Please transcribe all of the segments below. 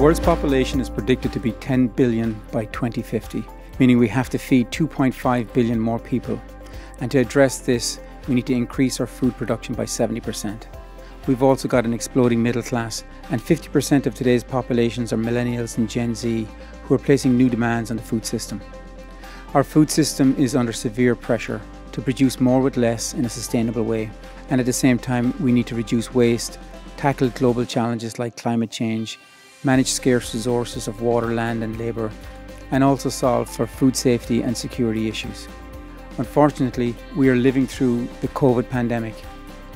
world's population is predicted to be 10 billion by 2050, meaning we have to feed 2.5 billion more people. And to address this, we need to increase our food production by 70%. We've also got an exploding middle class, and 50% of today's populations are millennials and Gen Z who are placing new demands on the food system. Our food system is under severe pressure to produce more with less in a sustainable way. And at the same time, we need to reduce waste, tackle global challenges like climate change, manage scarce resources of water, land and labour, and also solve for food safety and security issues. Unfortunately, we are living through the COVID pandemic.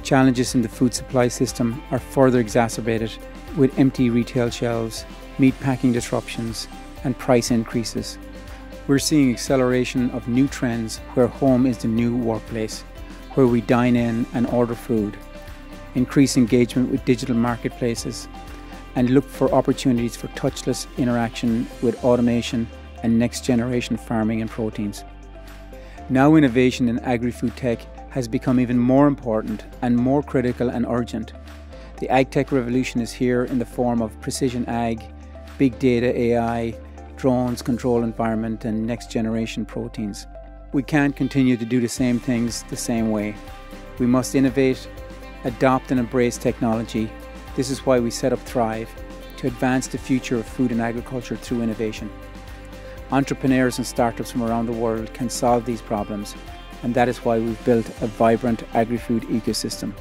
Challenges in the food supply system are further exacerbated with empty retail shelves, meat packing disruptions and price increases. We're seeing acceleration of new trends where home is the new workplace, where we dine in and order food, increase engagement with digital marketplaces, and look for opportunities for touchless interaction with automation and next-generation farming and proteins. Now innovation in agri-food tech has become even more important and more critical and urgent. The Agtech Revolution is here in the form of precision ag, big data AI, drones, control environment, and next-generation proteins. We can't continue to do the same things the same way. We must innovate, adopt and embrace technology. This is why we set up Thrive, to advance the future of food and agriculture through innovation. Entrepreneurs and startups from around the world can solve these problems, and that is why we've built a vibrant agri-food ecosystem.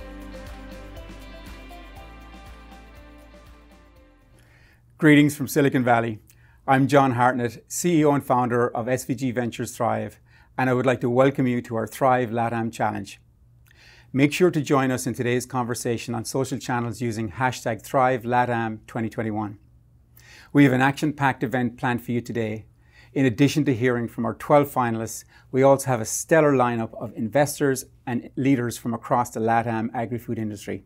Greetings from Silicon Valley. I'm John Hartnett, CEO and founder of SVG Ventures Thrive, and I would like to welcome you to our THRIVE LATAM Challenge. Make sure to join us in today's conversation on social channels using hashtag THRIVE LATAM 2021. We have an action-packed event planned for you today. In addition to hearing from our 12 finalists, we also have a stellar lineup of investors and leaders from across the LATAM agri-food industry.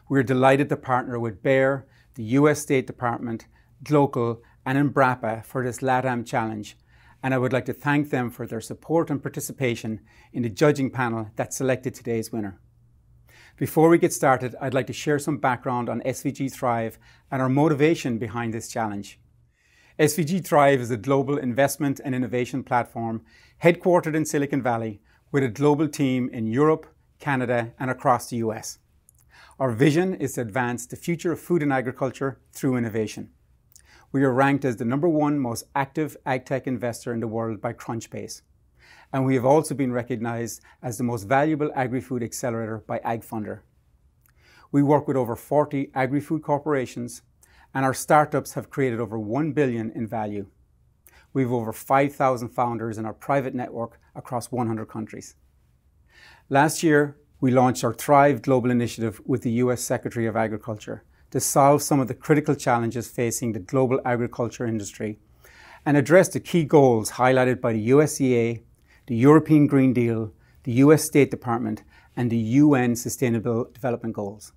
We're delighted to partner with Bayer, the US State Department, Glocal, and Embrapa for this LATAM Challenge, and I would like to thank them for their support and participation in the judging panel that selected today's winner. Before we get started, I'd like to share some background on SVG Thrive and our motivation behind this challenge. SVG Thrive is a global investment and innovation platform headquartered in Silicon Valley with a global team in Europe, Canada, and across the US. Our vision is to advance the future of food and agriculture through innovation. We are ranked as the #1 most active agtech investor in the world by Crunchbase. And we have also been recognized as the most valuable agri-food accelerator by AgFunder. We work with over 40 agri-food corporations, and our startups have created over $1 billion in value. We have over 5,000 founders in our private network across 100 countries. Last year, we launched our Thrive Global Initiative with the US Secretary of Agriculture to solve some of the critical challenges facing the global agriculture industry and address the key goals highlighted by the USDA, the European Green Deal, the US State Department, and the UN Sustainable Development Goals.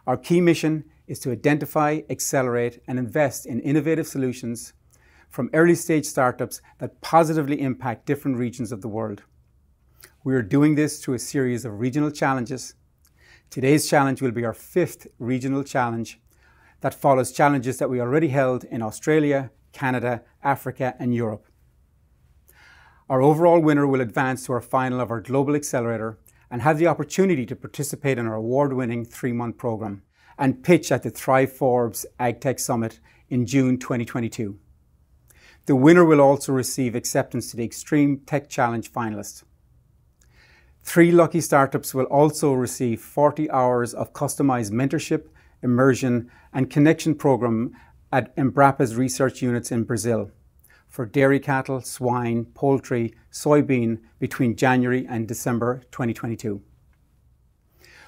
Our key mission is to identify, accelerate, and invest in innovative solutions from early-stage startups that positively impact different regions of the world. We are doing this through a series of regional challenges. Today's challenge will be our 5th regional challenge that follows challenges that we already held in Australia, Canada, Africa, and Europe. Our overall winner will advance to our final of our Global Accelerator and have the opportunity to participate in our award-winning 3-month program and pitch at the Thrive Forbes Agtech Summit in June 2022. The winner will also receive acceptance to the Extreme Tech Challenge finalist. 3 lucky startups will also receive 40 hours of customized mentorship, immersion, and connection program at Embrapa's research units in Brazil for dairy cattle, swine, poultry, soybean between January and December 2022.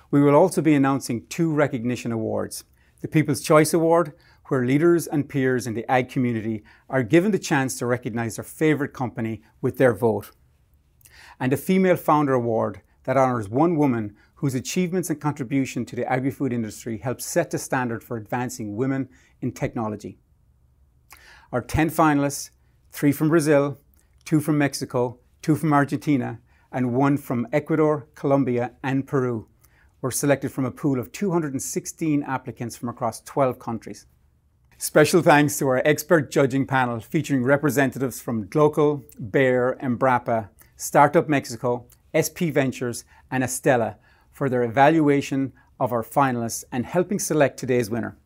We will also be announcing 2 recognition awards. The People's Choice Award, where leaders and peers in the ag community are given the chance to recognize their favorite company with their vote. And a Female Founder Award that honors one woman whose achievements and contribution to the agri-food industry helped set the standard for advancing women in technology. Our 10 finalists, 3 from Brazil, 2 from Mexico, 2 from Argentina, and 1 from Ecuador, Colombia, and Peru, were selected from a pool of 216 applicants from across 12 countries. Special thanks to our expert judging panel featuring representatives from Glocal, Bayer, Embrapa, Startup Mexico, SP Ventures, and Estella for their evaluation of our finalists and helping select today's winner.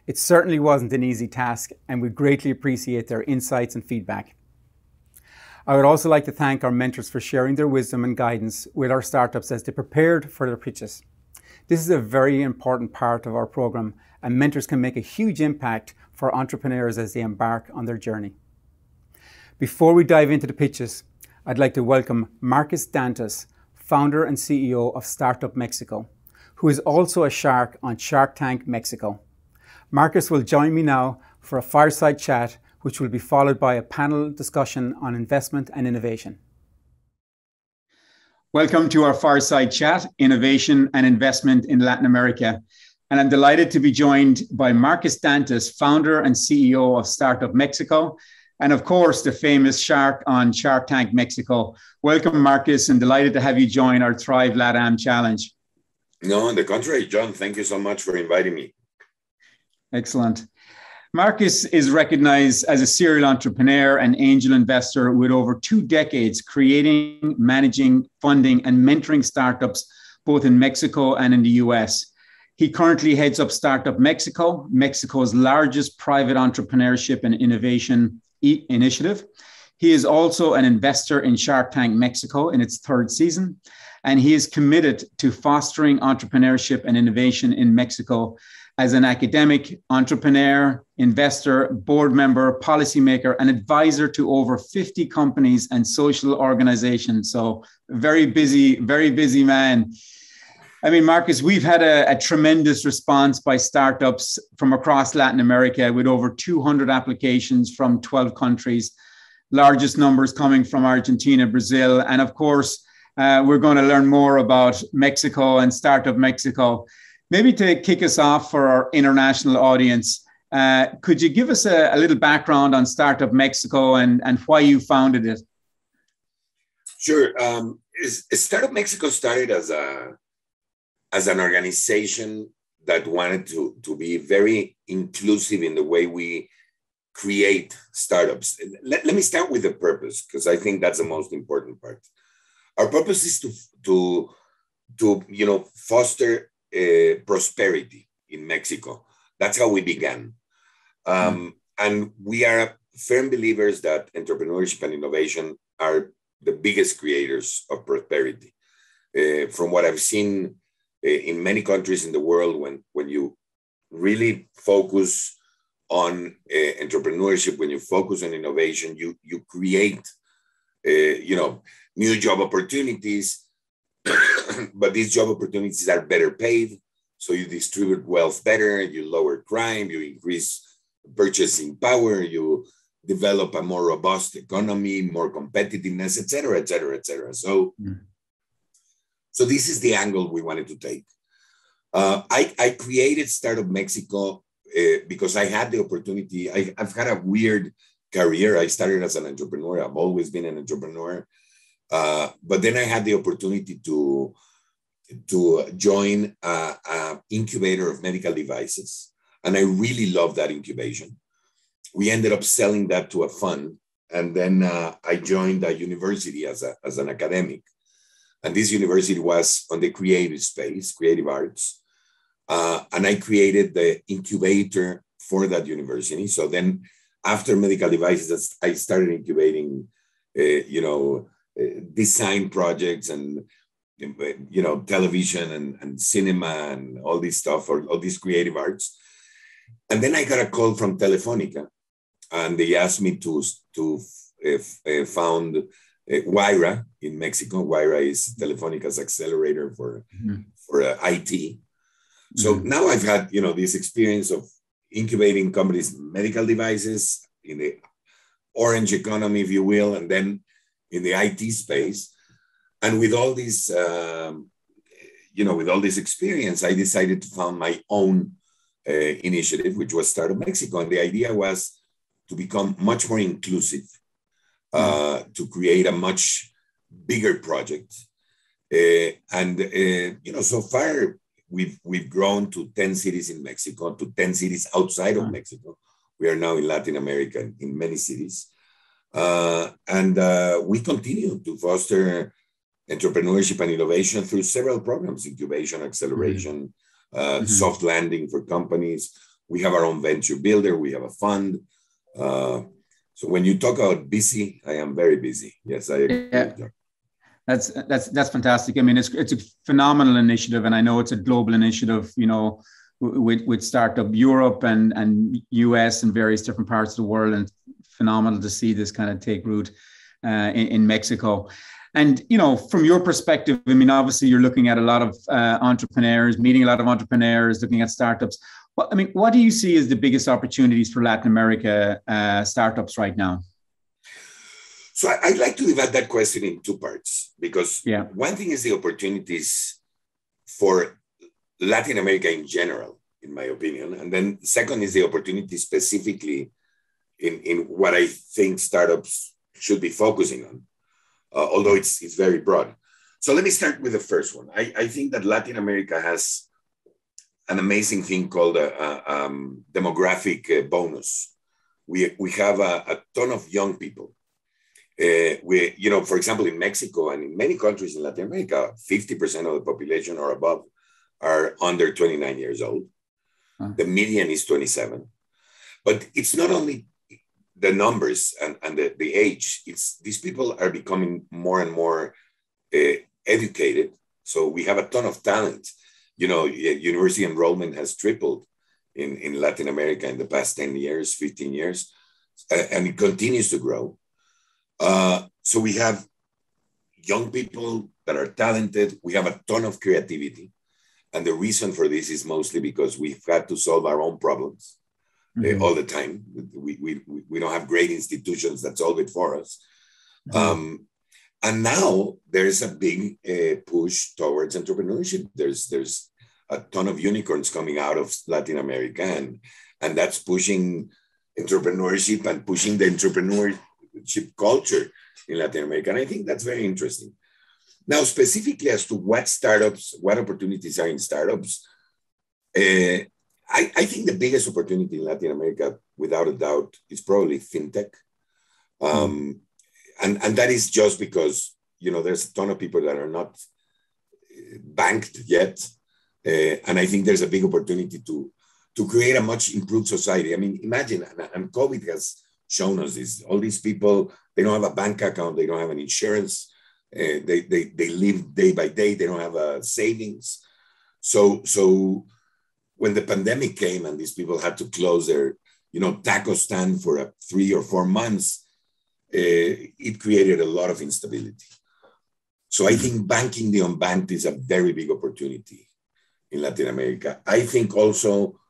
It certainly wasn't an easy task, and we greatly appreciate their insights and feedback. I would also like to thank our mentors for sharing their wisdom and guidance with our startups as they prepared for their pitches. This is a very important part of our program, and mentors can make a huge impact for entrepreneurs as they embark on their journey. Before we dive into the pitches, I'd like to welcome Marcus Dantas, founder and CEO of Startup Mexico, who is also a shark on Shark Tank Mexico. Marcus will join me now for a fireside chat, which will be followed by a panel discussion on investment and innovation. Welcome to our Fireside Chat, Innovation and Investment in Latin America. And I'm delighted to be joined by Marcus Dantas, founder and CEO of Startup Mexico, and of course, the famous shark on Shark Tank Mexico. Welcome, Marcus, and delighted to have you join our THRIVE LATAM Challenge. No, on the contrary, John, thank you so much for inviting me. Excellent. Marcus is recognized as a serial entrepreneur and angel investor with over 2 decades creating, managing, funding, and mentoring startups both in Mexico and in the US. He currently heads up Startup Mexico, Mexico's largest private entrepreneurship and innovation initiative. He is also an investor in Shark Tank Mexico in its 3rd season, and he is committed to fostering entrepreneurship and innovation in Mexico as an academic, entrepreneur, investor, board member, policymaker, and advisor to over 50 companies and social organizations. So very busy man. I mean, Marcus, we've had a tremendous response by startups from across Latin America with over 200 applications from 12 countries, largest numbers coming from Argentina, Brazil. And of course, we're going to learn more about Mexico and Startup Mexico. Maybe to kick us off for our international audience, could you give us a little background on Startup Mexico and why you founded it? Sure. Startup Mexico started as an organization that wanted to be very inclusive in the way we create startups. Let me start with the purpose, because I think that's the most important part. Our purpose is to foster prosperity in Mexico. That's how we began. And we are firm believers that entrepreneurship and innovation are the biggest creators of prosperity. From what I've seen in many countries in the world, when you really focus on entrepreneurship, when you focus on innovation, you create new job opportunities, but these job opportunities are better paid. So you distribute wealth better, you lower crime, you increase purchasing power, you develop a more robust economy, more competitiveness, et cetera, et cetera, et cetera. So this is the angle we wanted to take. I created Startup Mexico because I had the opportunity. I've had a weird career. I started as an entrepreneur. I've always been an entrepreneur. But then I had the opportunity to join an incubator of medical devices. And I really loved that incubation. We ended up selling that to a fund. And then I joined a university as an academic. And this university was on the creative space, creative arts. And I created the incubator for that university. So then after medical devices, I started incubating, design projects and, television and cinema and all this stuff, or all these creative arts. And then I got a call from Telefónica, and they asked me to found Huayra in Mexico. Huayra is Telefónica's accelerator for IT. So now I've had, this experience of incubating companies, medical devices in the orange economy, if you will, and then in the IT space. And with all this, with all this experience, I decided to found my own initiative, which was Startup Mexico. And the idea was to become much more inclusive, to create a much bigger project. So far, we've grown to 10 cities in Mexico, to 10 cities outside of Mexico. We are now in Latin America in many cities. And we continue to foster entrepreneurship and innovation through several programs: incubation, acceleration, soft landing for companies. We have our own venture builder. We have a fund. So when you talk about busy, I am very busy. Yes, I agree. Yeah. That's fantastic. I mean, it's a phenomenal initiative, and I know it's a global initiative, you know, with Startup Europe and US and various different parts of the world, and phenomenal to see this kind of take root in Mexico. And, you know, from your perspective, I mean, obviously you're looking at a lot of entrepreneurs, meeting a lot of entrepreneurs, looking at startups. What do you see as the biggest opportunities for Latin America startups right now? So I'd like to divide that question in two parts, because one thing is the opportunities for Latin America in general, in my opinion. And then second is the opportunity specifically in what I think startups should be focusing on, although it's very broad. So let me start with the first one. I think that Latin America has an amazing thing called a demographic bonus. We have a ton of young people. You know, for example, in Mexico and in many countries in Latin America, 50% of the population or above are under 29 years old. The median is 27. But it's not only the numbers and the age, it's these people are becoming more and more educated. So we have a ton of talent. You know, university enrollment has tripled in Latin America in the past 10 years, 15 years, and it continues to grow. So we have young people that are talented. We have a ton of creativity. And the reason for this is mostly because we've had to solve our own problems all the time. We don't have great institutions that solve it for us. And now there's a big push towards entrepreneurship. There's a ton of unicorns coming out of Latin America, and that's pushing entrepreneurship and pushing the entrepreneurship culture in Latin America. And I think that's very interesting. Now, specifically as to what opportunities are in startups, I think the biggest opportunity in Latin America, without a doubt, is probably fintech. And that is just because, you know, there's a ton of people that are not banked yet. And I think there's a big opportunity to create a much improved society. I mean, imagine, and COVID has shown us this, all these people, they don't have a bank account, they don't have an insurance, they live day by day, they don't have a savings. So when the pandemic came and these people had to close their, you know, taco stand for 3 or 4 months, it created a lot of instability. So I think banking the unbanked is a very big opportunity in Latin America. I think also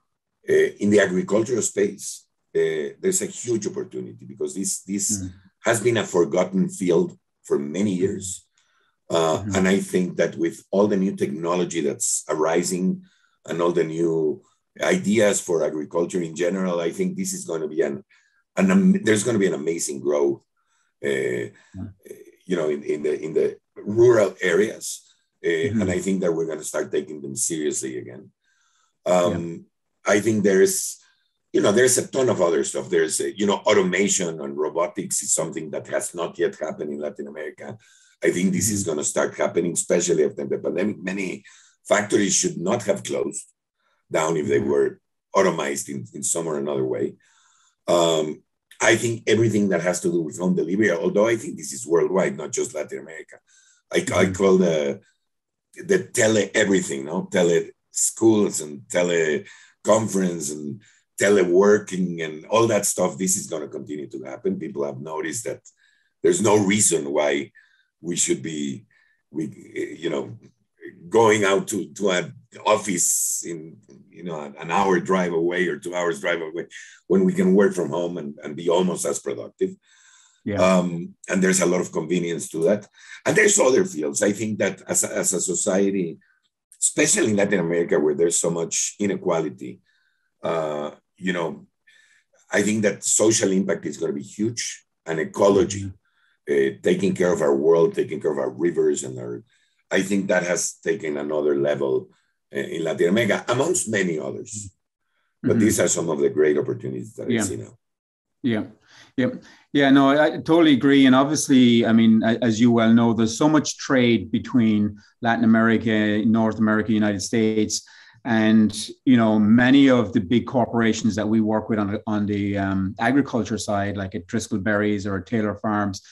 in the agricultural space, there's a huge opportunity because this has been a forgotten field for many years. And I think that with all the new technology that's arising and all the new ideas for agriculture in general, I think this is going to be there's going to be an amazing growth, you know, in the rural areas. And I think that we're going to start taking them seriously again. I think there's a ton of other stuff. There's, you know, automation and robotics is something that has not yet happened in Latin America. I think this is going to start happening, especially after the pandemic. Many factories should not have closed down if they were automized in some or another way. I think everything that has to do with home delivery, although I think this is worldwide, not just Latin America. I call the tele everything, no? Tele schools and teleconference and teleworking and all that stuff. This is going to continue to happen. People have noticed that there's no reason why we should be, going out to an office in, an hour drive away or 2 hours drive away when we can work from home and be almost as productive. And there's a lot of convenience to that. And there's other fields. I think that as a society, especially in Latin America, where there's so much inequality, I think that social impact is going to be huge, and ecology, taking care of our world, taking care of our rivers, I think that has taken another level in Latin America, amongst many others. But these are some of the great opportunities that I see now. Yeah, yeah, yeah. No, I totally agree. And obviously, I mean, as you well know, there's so much trade between Latin America, North America, United States, and many of the big corporations that we work with on the agriculture side, like at Driscoll Berries or Taylor Farms,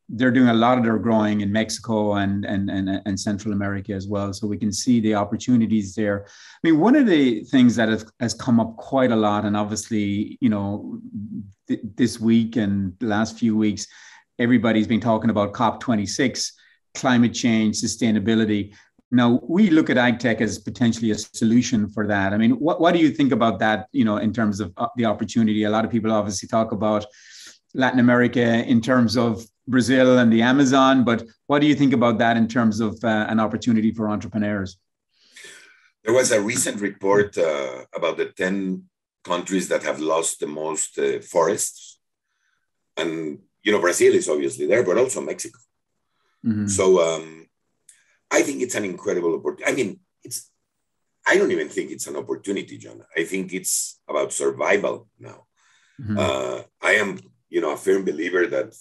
they're doing a lot of their growing in Mexico and Central America as well. So we can see the opportunities there. I mean, one of the things that has come up quite a lot, and obviously, this week and the last few weeks, everybody's been talking about COP26, climate change, sustainability. Now, we look at Agtech as potentially a solution for that. I mean, what do you think about that, in terms of the opportunity? A lot of people obviously talk about Latin America in terms of Brazil and the Amazon, but what do you think about that in terms of an opportunity for entrepreneurs? There was a recent report about the 10 countries that have lost the most forests. And, Brazil is obviously there, but also Mexico. So I think it's an incredible opportunity. I mean, I don't even think it's an opportunity, John. I think it's about survival now. I am, a firm believer that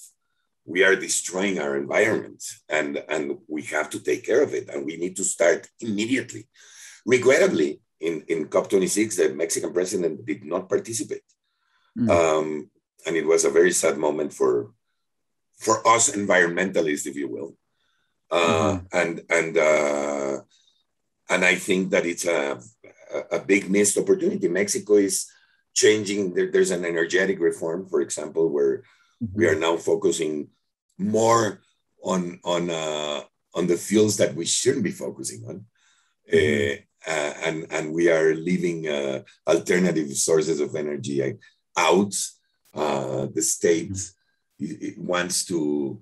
we are destroying our environment and we have to take care of it. And we need to start immediately. Regrettably, in COP26, the Mexican president did not participate. And it was a very sad moment for us environmentalists, if you will. And I think that it's a big missed opportunity. Mexico is changing. There's an energetic reform, for example, where we are now focusing more on the fuels that we shouldn't be focusing on. And we are leaving alternative sources of energy out. The state wants to,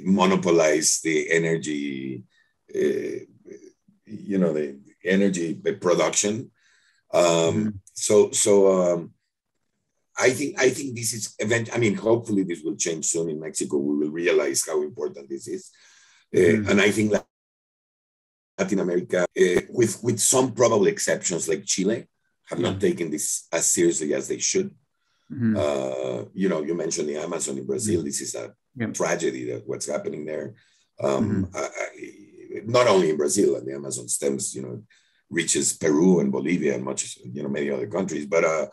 monopolize the energy, the energy production. So I think this is hopefully this will change soon in Mexico. We will realize how important this is. And I think Latin America, with some probable exceptions like Chile, have not taken this as seriously as they should. You mentioned the Amazon in Brazil. This is a tragedy that what's happening there. Not only in Brazil, and the Amazon stems, reaches Peru and Bolivia and many other countries. But I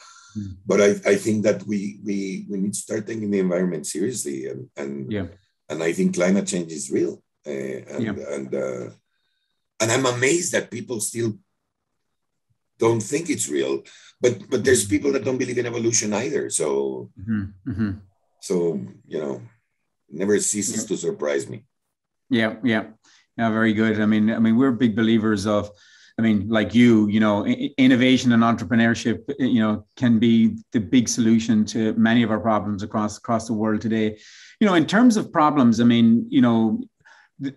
think that we need to start taking the environment seriously, and I think climate change is real. And I'm amazed that people still don't think it's real. But there's people that don't believe in evolution either. So never ceases to surprise me. Yeah, very good. I mean, we're big believers of, like you, innovation and entrepreneurship, can be the big solution to many of our problems across the world today. In terms of problems,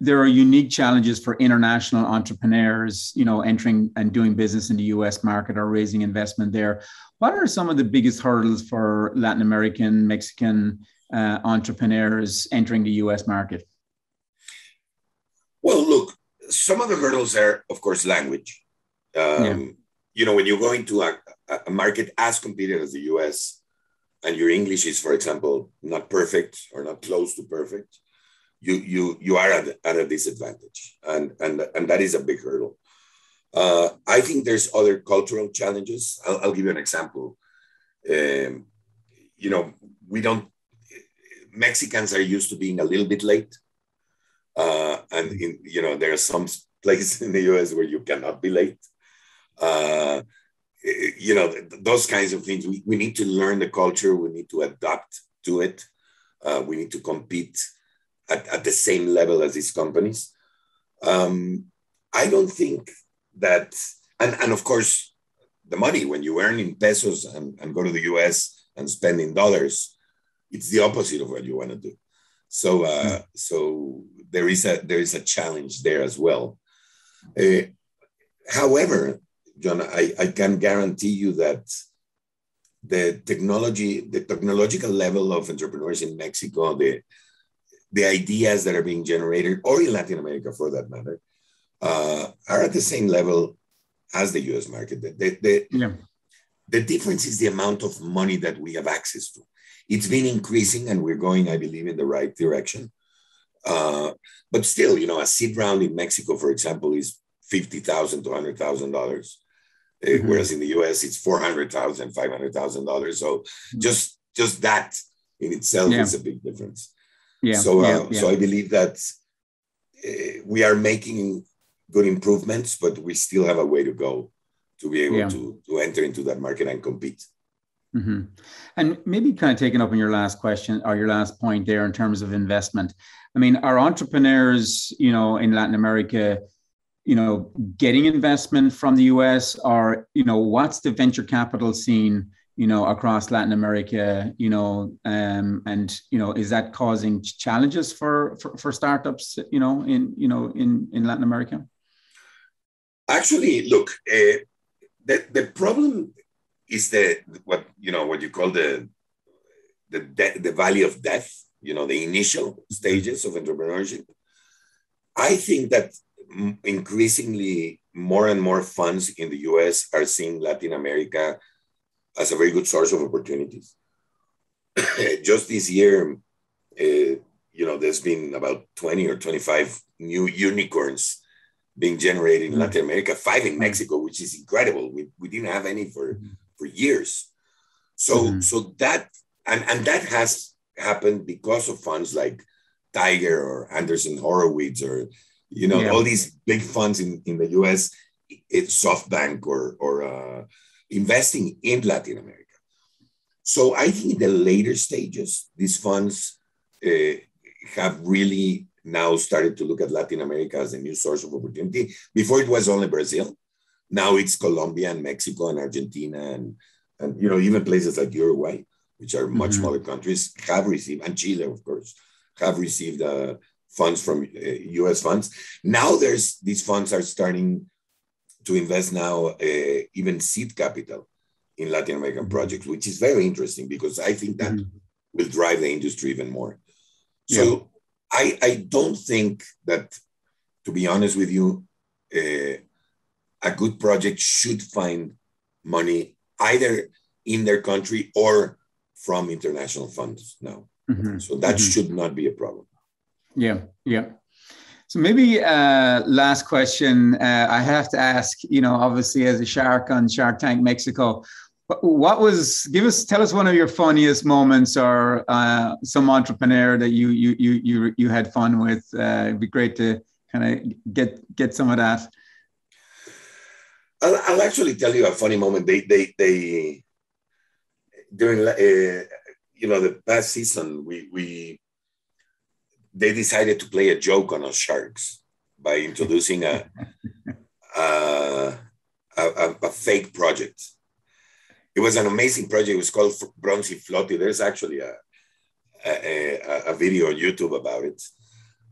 there are unique challenges for international entrepreneurs, entering and doing business in the US market or raising investment there. What are some of the biggest hurdles for Latin American, Mexican entrepreneurs entering the US market? Well, look, some of the hurdles are, of course, language. When you go into a market as competitive as the US and your English is, for example, not perfect or not close to perfect, you are at a disadvantage, and that is a big hurdle. I think there's other cultural challenges. I'll give you an example. Mexicans are used to being a little bit late, and there are some places in the US where you cannot be late. Those kinds of things. We need to learn the culture. We need to adapt to it. We need to compete at the same level as these companies. I don't think that, and of course, the money, when you earn in pesos and go to the US and spend in dollars, it's the opposite of what you want to do. So there is a challenge there as well. However, John, I can guarantee you that the technological level of entrepreneurs in Mexico, the ideas that are being generated, or in Latin America for that matter, are at the same level as the US market. The difference is the amount of money that we have access to. It's been increasing and we're going, I believe, in the right direction. But still, a seed round in Mexico, for example, is $50,000 to $100,000. Whereas in the US, it's $400,000, $500,000. So just that in itself is a big difference. So I believe that we are making good improvements, but we still have a way to go to be able to enter into that market and compete. And maybe kind of taking up on your last question or your last point there in terms of investment. I mean, are entrepreneurs, in Latin America, getting investment from the US, or, what's the venture capital scene, across Latin America, and, is that causing challenges for startups, in Latin America? Actually, look, the problem is what you call the valley of death, the initial stages of entrepreneurship. I think that increasingly more and more funds in the US are seeing Latin America as a very good source of opportunities. Just this year, there's been about 20 or 25 new unicorns being generated in Latin America, 5 in Mexico, which is incredible. We didn't have any for years. So that, and that has happened because of funds like Tiger or Anderson Horowitz or, all these big funds in the US, it's SoftBank or investing in Latin America. So I think in the later stages, these funds have really now started to look at Latin America as a new source of opportunity. Before it was only Brazil. Now it's Colombia and Mexico and Argentina and even places like Uruguay, which are much smaller countries, have received, and Chile, of course, have received funds from US funds. Now these funds are starting to invest now even seed capital in Latin American projects, which is very interesting because I think that will drive the industry even more. So I don't think that, to be honest with you, a good project should find money either in their country or from international funds now. So that should not be a problem. So maybe last question I have to ask, obviously as a shark on Shark Tank Mexico, tell us one of your funniest moments or some entrepreneur that you had fun with. It'd be great to kind of get some of that. I'll actually tell you a funny moment. They during the past season, they decided to play a joke on us sharks by introducing a fake project. It was an amazing project. It was called Bronze Flotti. There's actually a video on YouTube about it.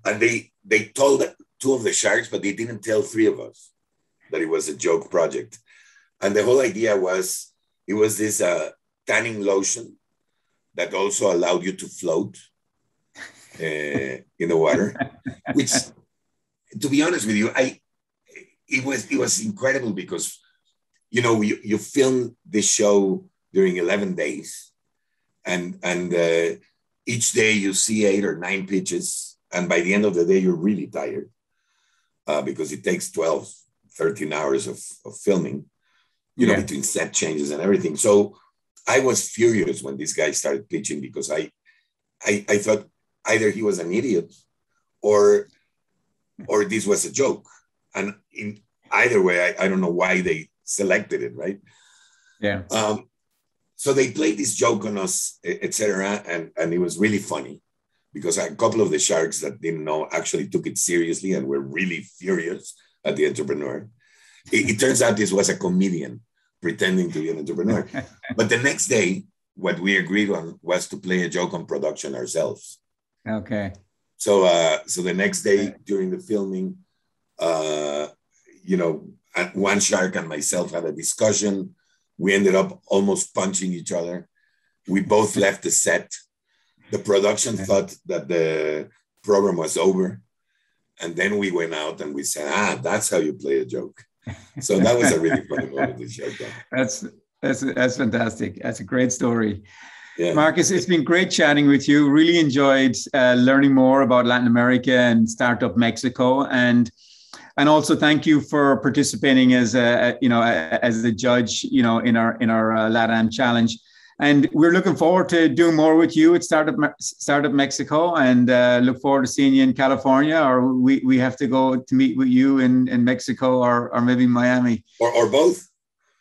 And they told 2 of the sharks, but they didn't tell 3 of us that it was a joke project. And the whole idea was, it was this tanning lotion that also allowed you to float in the water, which, to be honest with you, it was incredible because, you film this show during 11 days and each day you see 8 or 9 pitches. And by the end of the day, you're really tired because it takes 12, 13 hours of filming, between set changes and everything. So I was furious when this guy started pitching because I thought either he was an idiot or this was a joke. And in either way, I don't know why they selected it, right? So they played this joke on us, etc. And it was really funny because a couple of the sharks that didn't know actually took it seriously and were really furious at the entrepreneur. It turns out this was a comedian pretending to be an entrepreneur. But the next day, what we agreed on was to play a joke on production ourselves. Okay. So the next day during the filming, one shark and myself had a discussion. We ended up almost punching each other. We both left the set. The production thought that the program was over. And then we went out and we said, that's how you play a joke. So that was a really funny moment to share that. That's fantastic. That's a great story. Yeah. Marcus, it's been great chatting with you. Really enjoyed learning more about Latin America and Startup Mexico, and also thank you for participating as a judge, in our LATAM challenge. And we're looking forward to doing more with you at Startup Mexico, and look forward to seeing you in California, or we have to go to meet with you in Mexico, or maybe Miami, or both.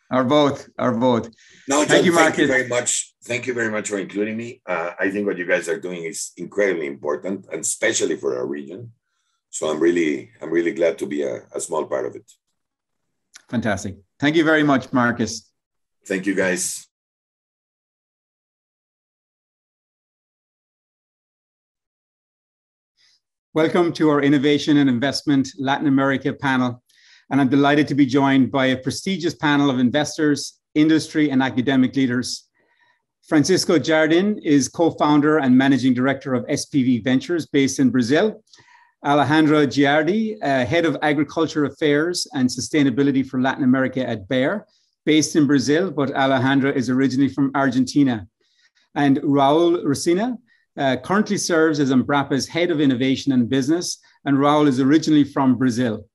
Or both. No, John, thank you, Marcus. Thank you very much. Thank you very much for including me. I think what you guys are doing is incredibly important, and especially for our region. So I'm really glad to be a small part of it. Fantastic. Thank you very much, Marcus. Thank you, guys. Welcome to our Innovation and Investment Latin America panel. And I'm delighted to be joined by a prestigious panel of investors, industry, and academic leaders. Francisco Jardin is co-founder and managing director of SPV Ventures based in Brazil. Alejandra Giardi, head of agriculture affairs and sustainability for Latin America at Bayer, based in Brazil, but Alejandra is originally from Argentina. And Raul Rosina currently serves as Embrapa's head of innovation and business, and Raul is originally from Brazil.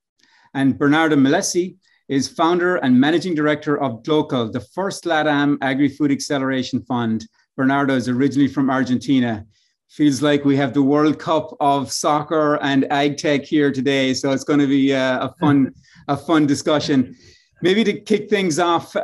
And Bernardo Melesi is founder and managing director of Glocal, the first LATAM Agri-Food Acceleration Fund. Bernardo is originally from Argentina. Feels like we have the World Cup of soccer and ag tech here today, so it's going to be a fun discussion. Maybe to kick things off,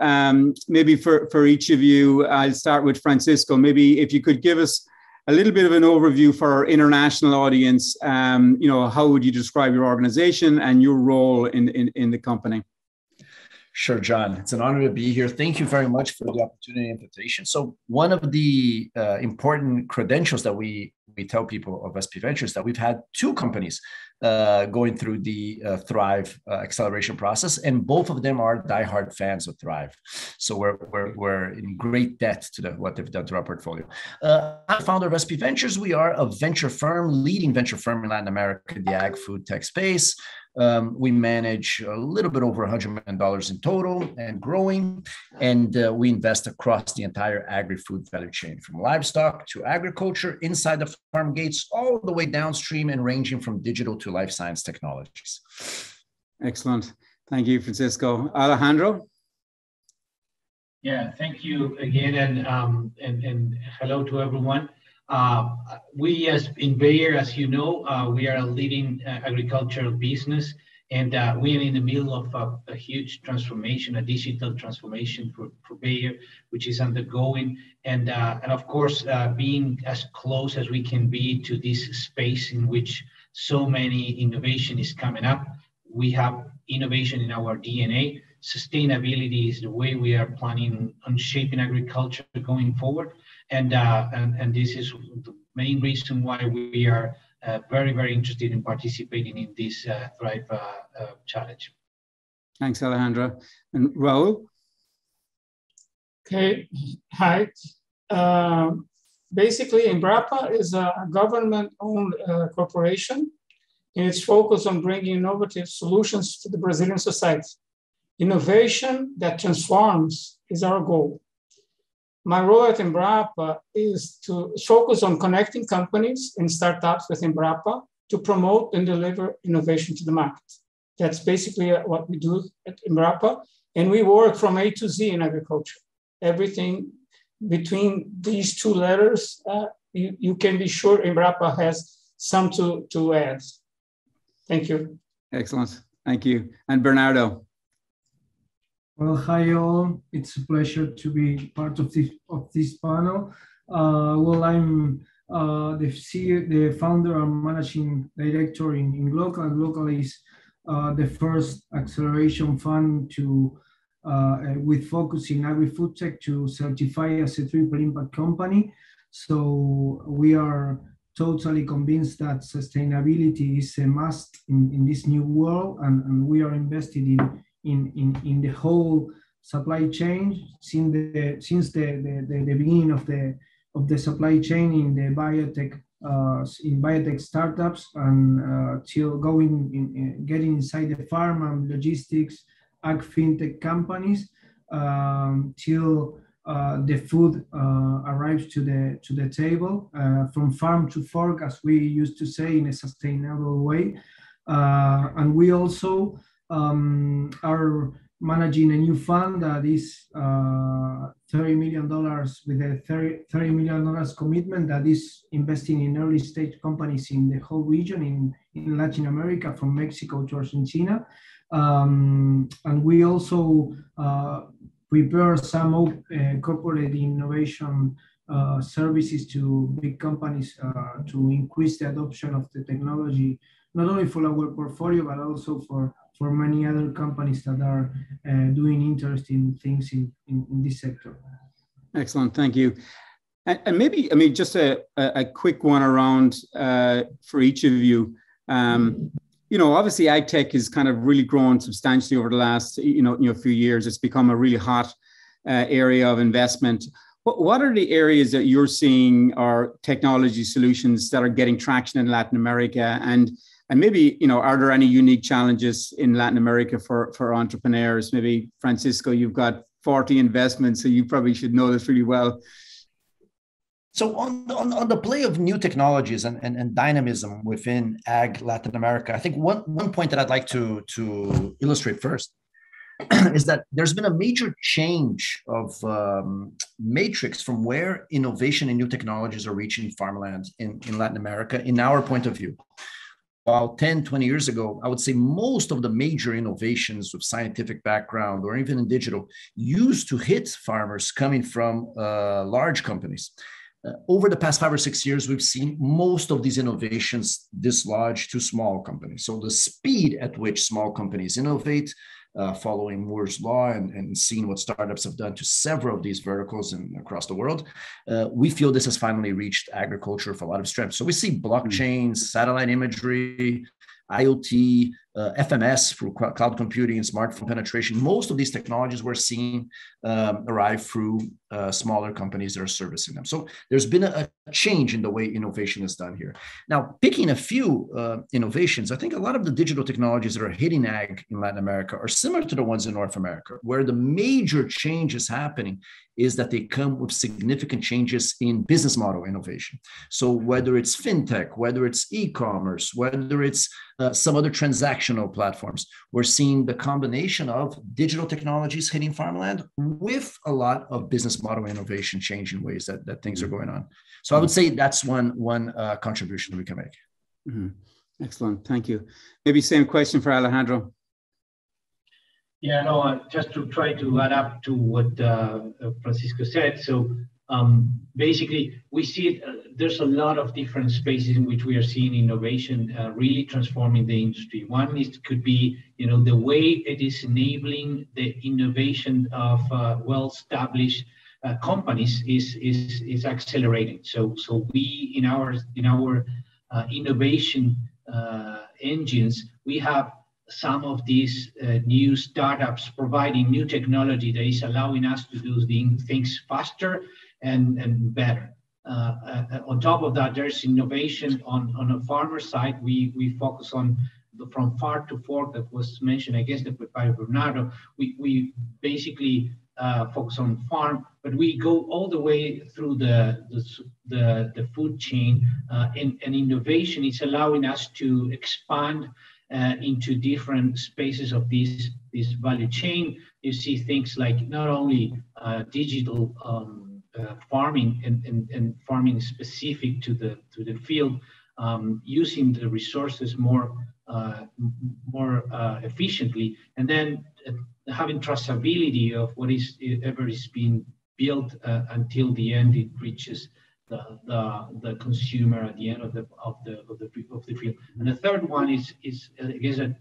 maybe for each of you, I'll start with Francisco. Maybe if you could give us a little bit of an overview for our international audience. How would you describe your organization and your role in the company? Sure, John. It's an honor to be here. Thank you very much for the opportunity and invitation. So one of the important credentials that we tell people of SP Ventures that we've had two companies going through the THRIVE acceleration process, and both of them are diehard fans of THRIVE. So we're in great debt to what they've done to our portfolio. I'm founder of SP Ventures. We are a venture firm, leading venture firm in Latin America in the ag food tech space. We manage a little bit over $100 million in total and growing, and we invest across the entire agri-food value chain, from livestock to agriculture, inside the farm gates, all the way downstream, and ranging from digital to life science technologies. Excellent. Thank you, Francisco. Alejandro? Yeah, thank you again, and hello to everyone. We as in Bayer, as you know, we are a leading agricultural business, and we are in the middle of a huge transformation, a digital transformation for Bayer, which is undergoing. And of course, being as close as we can be to this space in which so many innovation is coming up. We have innovation in our DNA. Sustainability is the way we are planning on shaping agriculture going forward. And this is the main reason why we are very, very interested in participating in this THRIVE challenge. Thanks, Alejandra. And Raul? Okay, hi. Basically, Embrapa is a government-owned corporation, and it's focused on bringing innovative solutions to the Brazilian society. Innovation that transforms is our goal. My role at Embrapa is to focus on connecting companies and startups with Embrapa to promote and deliver innovation to the market. That's basically what we do at Embrapa. And we work from A to Z in agriculture. Everything between these two letters, you can be sure Embrapa has some to add. Thank you. Excellent. Thank you. And Bernardo? Well, hi all. It's a pleasure to be part of this panel. Well, I'm the founder and managing director in Glocal. And Glocal is the first acceleration fund to with focus in agri-food tech to certify as a triple impact company. So we are totally convinced that sustainability is a must in this new world, and we are invested in the whole supply chain since the beginning of the supply chain in the biotech startups, and till getting inside the pharma and logistics, ag fintech companies, till the food arrives to the table, from farm to fork, as we used to say, in a sustainable way. And we also are managing a new fund that is $30 million, with a $30 million commitment that is investing in early stage companies in the whole region, in Latin America, from Mexico to Argentina. And we also prepare some corporate innovation services to big companies to increase the adoption of the technology, not only for our portfolio, but also for many other companies that are doing interesting things in this sector. Excellent, thank you. And maybe, I mean, just a quick one around for each of you. You know, obviously Agtech has kind of really grown substantially over the last, few years. It's become a really hot area of investment. What are the areas that you're seeing are technology solutions that are getting traction in Latin America? And maybe, are there any unique challenges in Latin America for entrepreneurs? Maybe, Francisco, you've got 40 investments, so you probably should know this really well. So on the play of new technologies and dynamism within Ag Latin America, I think one point that I'd like to illustrate first is that there's been a major change of matrix from where innovation and new technologies are reaching farmland in Latin America, in our point of view. While 10, 20 years ago, I would say most of the major innovations with scientific background or even in digital used to hit farmers coming from large companies. Over the past 5 or 6 years, we've seen most of these innovations dislodge to small companies. So the speed at which small companies innovate, following Moore's law and seeing what startups have done to several of these verticals across the world, we feel this has finally reached agriculture with a lot of strength. So we see blockchain, satellite imagery, IoT, FMS for cloud computing and smartphone penetration. Most of these technologies we're seeing arrive through smaller companies that are servicing them. So there's been a change in the way innovation is done here. Now, picking a few innovations, I think a lot of the digital technologies that are hitting ag in Latin America are similar to the ones in North America, where the major change is happening is that they come with significant changes in business model innovation. So whether it's fintech, whether it's e-commerce, whether it's some other transactional platforms, we're seeing the combination of digital technologies hitting farmland with a lot of business model innovation changing ways that things are going on. So I would say that's one contribution that we can make. Mm-hmm. Excellent, thank you. Maybe same question for Alejandro. Yeah, no, just to try to add up to what Francisco said. So basically, we see there's a lot of different spaces in which we are seeing innovation really transforming the industry. One could be, the way it is enabling the innovation of well-established companies is accelerating. So we in our innovation engines, we have some of these new startups providing new technology that is allowing us to do things faster and better. On top of that, there's innovation on a farmer side. We focus on from farm to fork that was mentioned, I guess, by Bernardo. We basically focus on farm, but we go all the way through the food chain, and innovation is allowing us to expand into different spaces of this value chain. You see things like not only digital farming and farming specific to the field, using the resources more efficiently, and then having traceability of whatever is being built until the end it reaches the consumer at the end of the field. And the third one is I guess that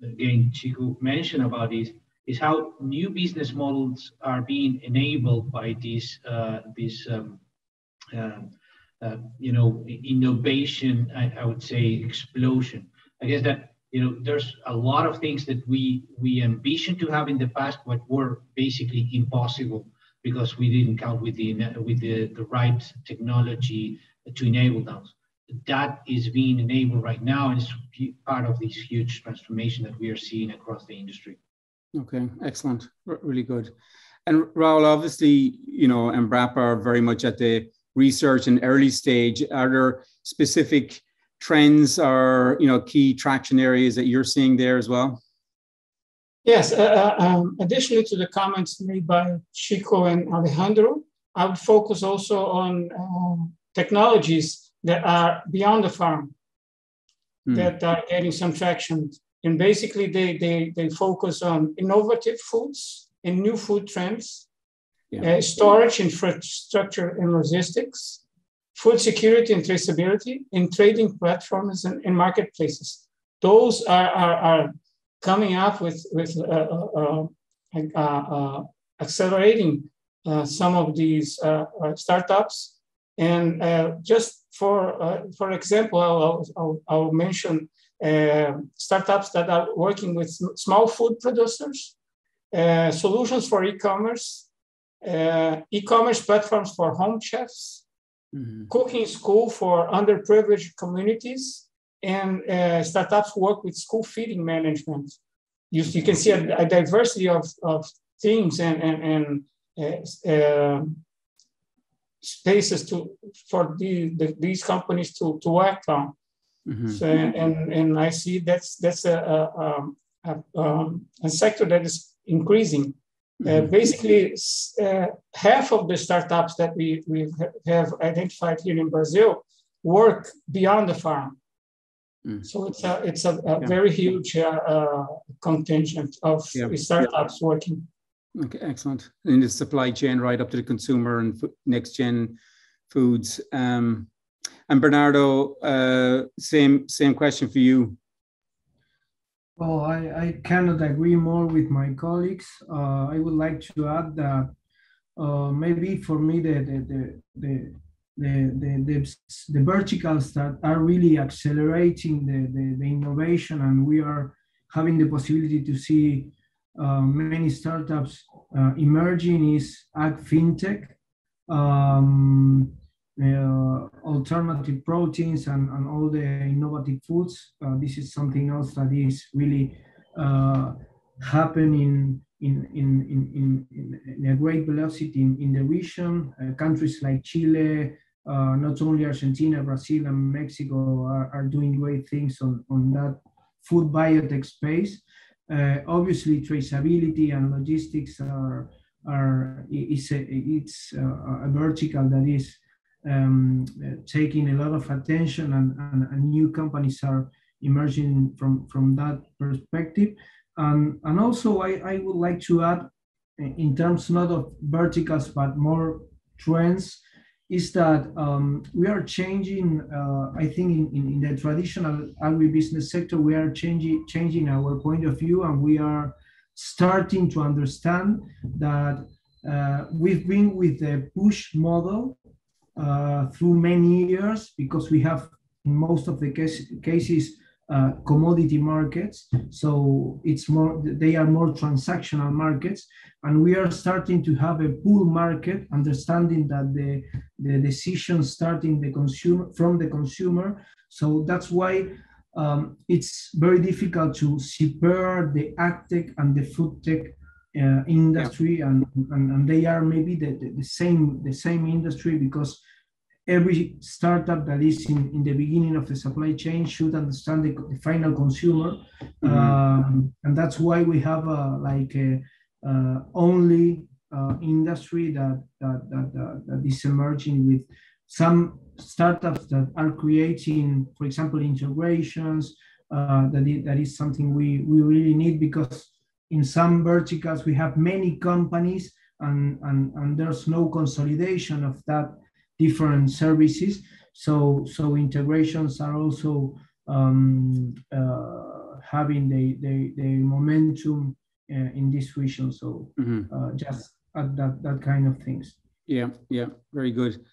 again Chico mentioned about is how new business models are being enabled by this innovation. I would say explosion. I guess that there's a lot of things that we envisioned to have in the past, but were basically impossible because we didn't count with the right technology to enable those. That is being enabled right now, and it's part of this huge transformation that we are seeing across the industry. Okay, excellent, really good. And Raul, obviously, Embrapa are very much at the research and early stage. Are there specific trends or key traction areas that you're seeing there as well? Yes, additionally to the comments made by Chico and Alejandro, I would focus also on technologies that are beyond the farm, that are getting some traction. And basically they focus on innovative foods and new food trends, storage, infrastructure and logistics, food security and traceability, and trading platforms and marketplaces. Those are coming up with accelerating some of these startups. And just for example, I'll mention startups that are working with small food producers, solutions for e-commerce, e-commerce platforms for home chefs, cooking school for underprivileged communities, and startups work with school feeding management. You can see a diversity of things and spaces for these companies to act on. So, and I see that's a sector that is increasing. Basically, half of the startups that we have identified here in Brazil work beyond the farm. So it's a very huge contingent of startups working. Okay, excellent. In the supply chain, right up to the consumer and next gen foods. And Bernardo, same question for you. Well, I cannot agree more with my colleagues. I would like to add that maybe for me the verticals that are really accelerating the innovation, and we are having the possibility to see many startups emerging, is ag fintech, alternative proteins, and all the innovative foods. This is something else that is really happening in a great velocity in the region. Countries like Chile, not only Argentina, Brazil, and Mexico are doing great things on that food biotech space. Obviously, traceability and logistics it's a vertical that is taking a lot of attention, and new companies are emerging from that perspective. And also, I would like to add, in terms not of verticals but more trends, is that we are changing. I think in the traditional agribusiness sector, we are changing our point of view, and we are starting to understand that we've been with the push model through many years, because we have, in most of the cases, commodity markets. So they are more transactional markets, and we are starting to have a pull market, understanding that the decisions starting from the consumer. So that's why it's very difficult to separate the agtech and the food tech industry, and they are maybe the same industry, because every startup that is in the beginning of the supply chain should understand the final consumer, and that's why we have only industry that is emerging, with some startups that are creating, for example, integrations. That is something we really need, because in some verticals we have many companies, and there's no consolidation of that different services. So integrations are also having the momentum in this region. So just at that kind of things. Yeah, very good.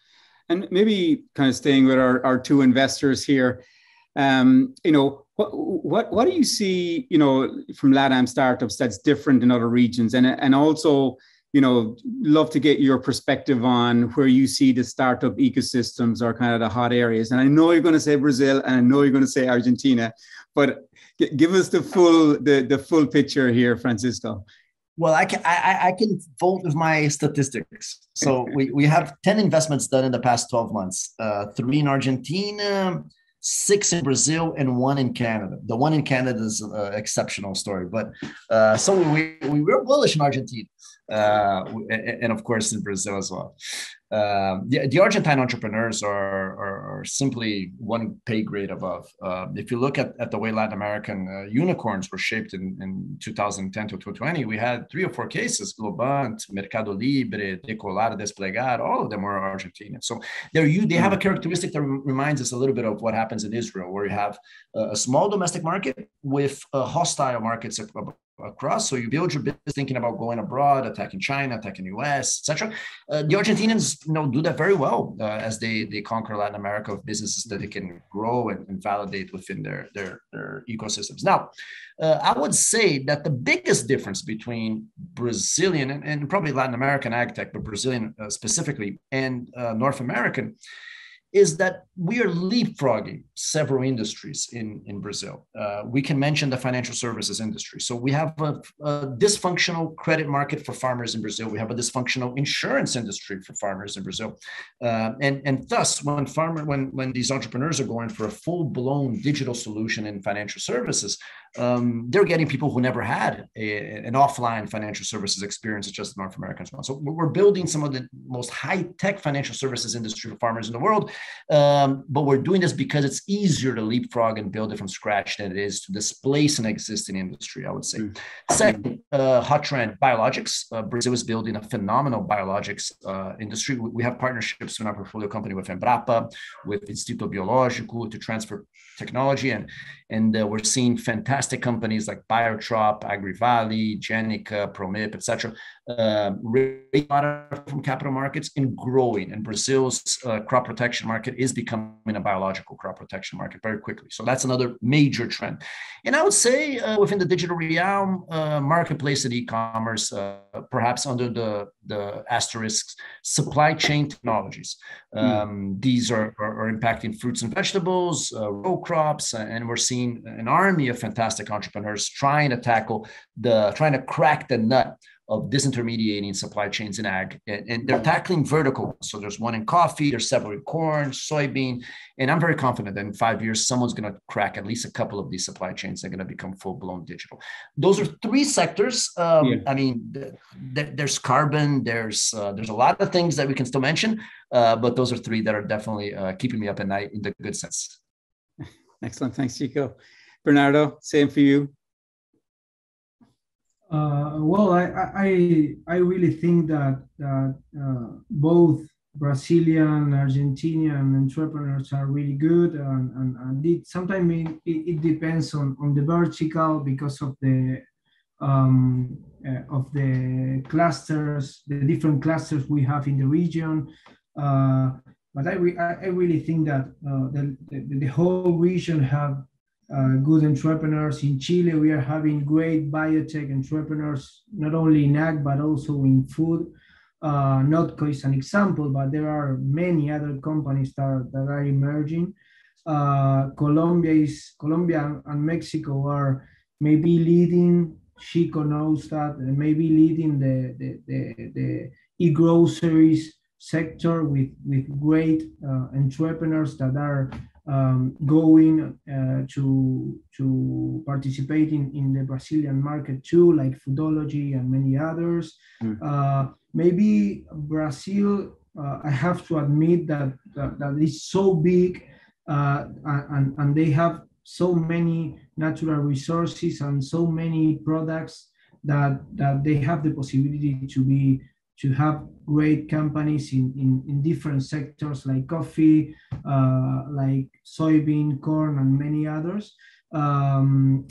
And maybe kind of staying with our two investors here, what do you see, from LATAM startups that's different in other regions, and also love to get your perspective on where you see the startup ecosystems are kind of the hot areas. And I know you're going to say Brazil, and I know you're going to say Argentina, but give us the full picture here, Francisco. Well, I can vote with my statistics. So we have 10 investments done in the past 12 months, 3 in Argentina, 6 in Brazil, and 1 in Canada. The one in Canada is an exceptional story, but so we were bullish in Argentina, and of course in Brazil as well. The Argentine entrepreneurs are simply one pay grade above. If you look at the way Latin American unicorns were shaped in 2010 to 2020, we had 3 or 4 cases: Globant, Mercado Libre, Decolar, Desplegar. All of them were Argentinian. So they have a characteristic that reminds us a little bit of what happens in Israel, where you have a small domestic market with hostile markets across. So you build your business thinking about going abroad, attacking China, attacking US, etc. The Argentinians do that very well as they conquer Latin America with businesses that they can grow and validate within their ecosystems. Now, I would say that the biggest difference between Brazilian and probably Latin American agtech, but Brazilian specifically, and North American, is that we are leapfrogging several industries in Brazil. We can mention the financial services industry. So we have a dysfunctional credit market for farmers in Brazil. We have a dysfunctional insurance industry for farmers in Brazil. And thus, when these entrepreneurs are going for a full-blown digital solution in financial services, they're getting people who never had an offline financial services experience, such as the North Americans one. So we're building some of the most high-tech financial services industry for farmers in the world. But we're doing this because it's easier to leapfrog and build it from scratch than it is to displace an existing industry, I would say. Second, hot trend, biologics. Brazil is building a phenomenal biologics industry. We have partnerships in our portfolio company with Embrapa, with Instituto Biológico to transfer technology. And we're seeing fantastic companies like Biotrop, AgriValley, Genica, Promip, etc. Raising from capital markets and growing. And Brazil's crop protection market is becoming a biological crop protection market very quickly. So that's another major trend. And I would say within the digital realm, marketplace and e-commerce, perhaps under the asterisks, supply chain technologies. These are impacting fruits and vegetables, row crops, and we're seeing an army of fantastic entrepreneurs trying to crack the nut of disintermediating supply chains in ag, and they're tackling vertical. So there's one in coffee, there's several in corn, soybean, and I'm very confident that in 5 years, someone's going to crack at least a couple of these supply chains. They're going to become full-blown digital. Those are 3 sectors. I mean, there's carbon, there's a lot of things that we can still mention, but those are 3 that are definitely keeping me up at night in the good sense. Excellent. Thanks, Chico. Bernardo, same for you. Well, I really think that both Brazilian, Argentinian entrepreneurs are really good, and sometimes it depends on the vertical because of the clusters, the different clusters we have in the region. But I really think that the whole region have good entrepreneurs. In Chile, we are having great biotech entrepreneurs, not only in ag, but also in food. Notco is an example, but there are many other companies that are emerging. Colombia and Mexico are maybe leading, Chico knows that, and maybe leading the e-groceries sector with great entrepreneurs that are going to participate in the Brazilian market too, like Foodology and many others. Maybe Brazil, I have to admit that it's so big and they have so many natural resources and so many products that they have the possibility to have great companies in different sectors like coffee, like soybean, corn, and many others.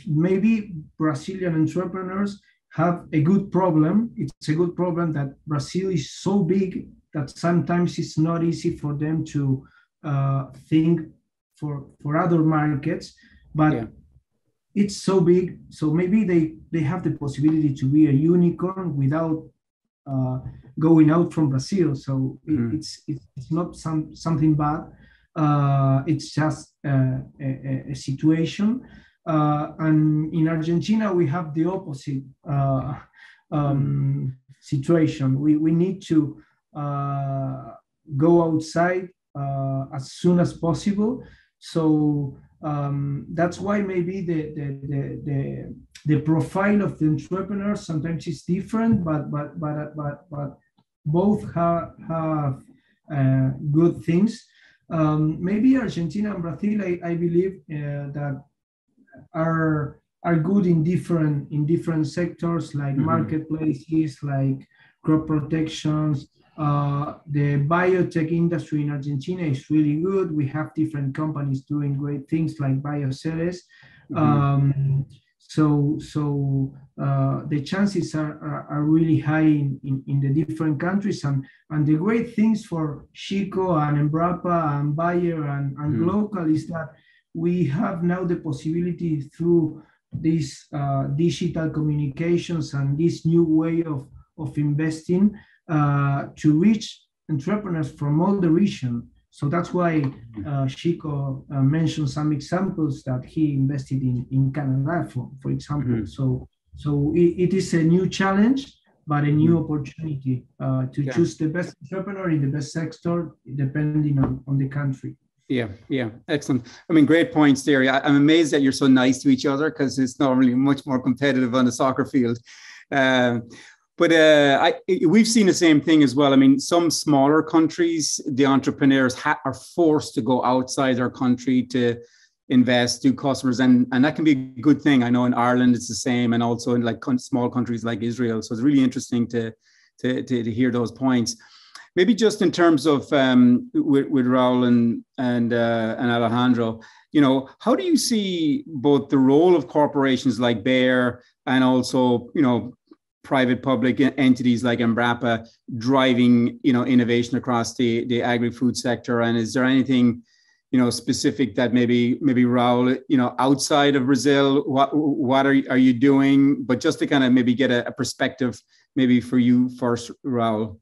Maybe Brazilian entrepreneurs have a good problem. It's a good problem that Brazil is so big that sometimes it's not easy for them to think for other markets, but it's so big. So maybe they have the possibility to be a unicorn without going out from Brazil. So it's not something bad. It's just a situation. And in Argentina, we have the opposite situation. We need to go outside as soon as possible. So that's why maybe the profile of the entrepreneur sometimes is different, but both have good things. Maybe Argentina and Brazil, I believe that are good in different sectors, like marketplaces, like crop protections. The biotech industry in Argentina is really good. We have different companies doing great things like bioceres. So the chances are really high in the different countries, and the great things for Chico and Embrapa and Bayer and Local is that we have now the possibility through these digital communications and this new way of investing to reach entrepreneurs from all the region. So that's why Chico mentioned some examples that he invested in Canada, for example. So it is a new challenge, but a new opportunity to choose the best entrepreneur in the best sector, depending on the country. Yeah, excellent. I mean, great points there. I'm amazed that you're so nice to each other, because it's normally much more competitive on the soccer field. But we've seen the same thing as well. I mean, some smaller countries, the entrepreneurs are forced to go outside their country to invest, do customers, and that can be a good thing. I know in Ireland it's the same, and also in like small countries like Israel. So it's really interesting to hear those points. Maybe just in terms of with Raul and Alejandro, how do you see both the role of corporations like Bayer and also private public entities like Embrapa driving innovation across the agri-food sector? And is there anything specific that maybe Raul, outside of Brazil, what are you doing? But just to kind of maybe get a perspective, maybe for you first, Raul.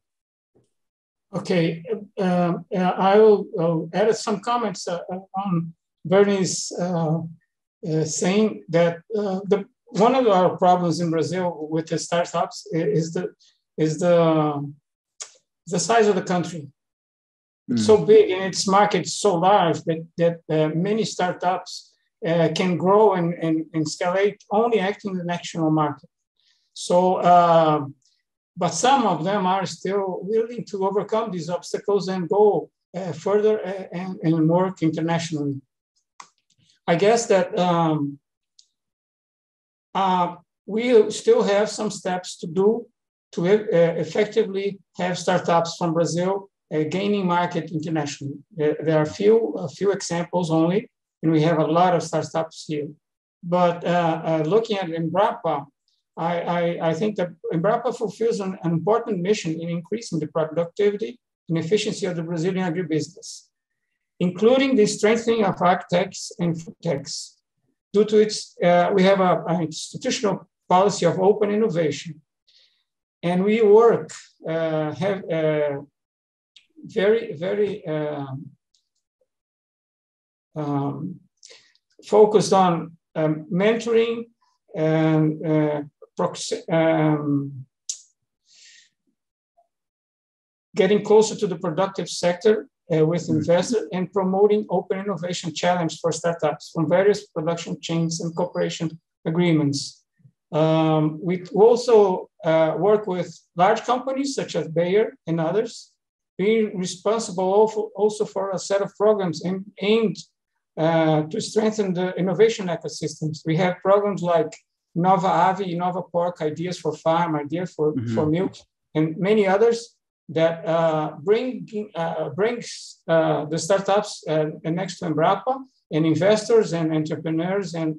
Okay, I will add some comments on Bernie's saying that one of our problems in Brazil with the startups is the size of the country. It's so big and its market so large that many startups can grow and escalate only acting in the national market. So, but some of them are still willing to overcome these obstacles and go further and work internationally. I guess that we still have some steps to do to effectively have startups from Brazil gaining market internationally. There are a few examples only, and we have a lot of startups here. But looking at Embrapa, I think that Embrapa fulfills an important mission in increasing the productivity and efficiency of the Brazilian agribusiness, including the strengthening of agtechs and food techs. Due to its, we have an institutional policy of open innovation, and we work very focused on mentoring and getting closer to the productive sector with investors and promoting open innovation challenge for startups from various production chains and cooperation agreements. We also work with large companies such as Bayer and others, being responsible also for a set of programs aimed to strengthen the innovation ecosystems. We have programs like Nova Ave, Nova Pork, Ideas for Farm, Ideas for Milk, and many others that brings the startups next to Embrapa and investors and entrepreneurs and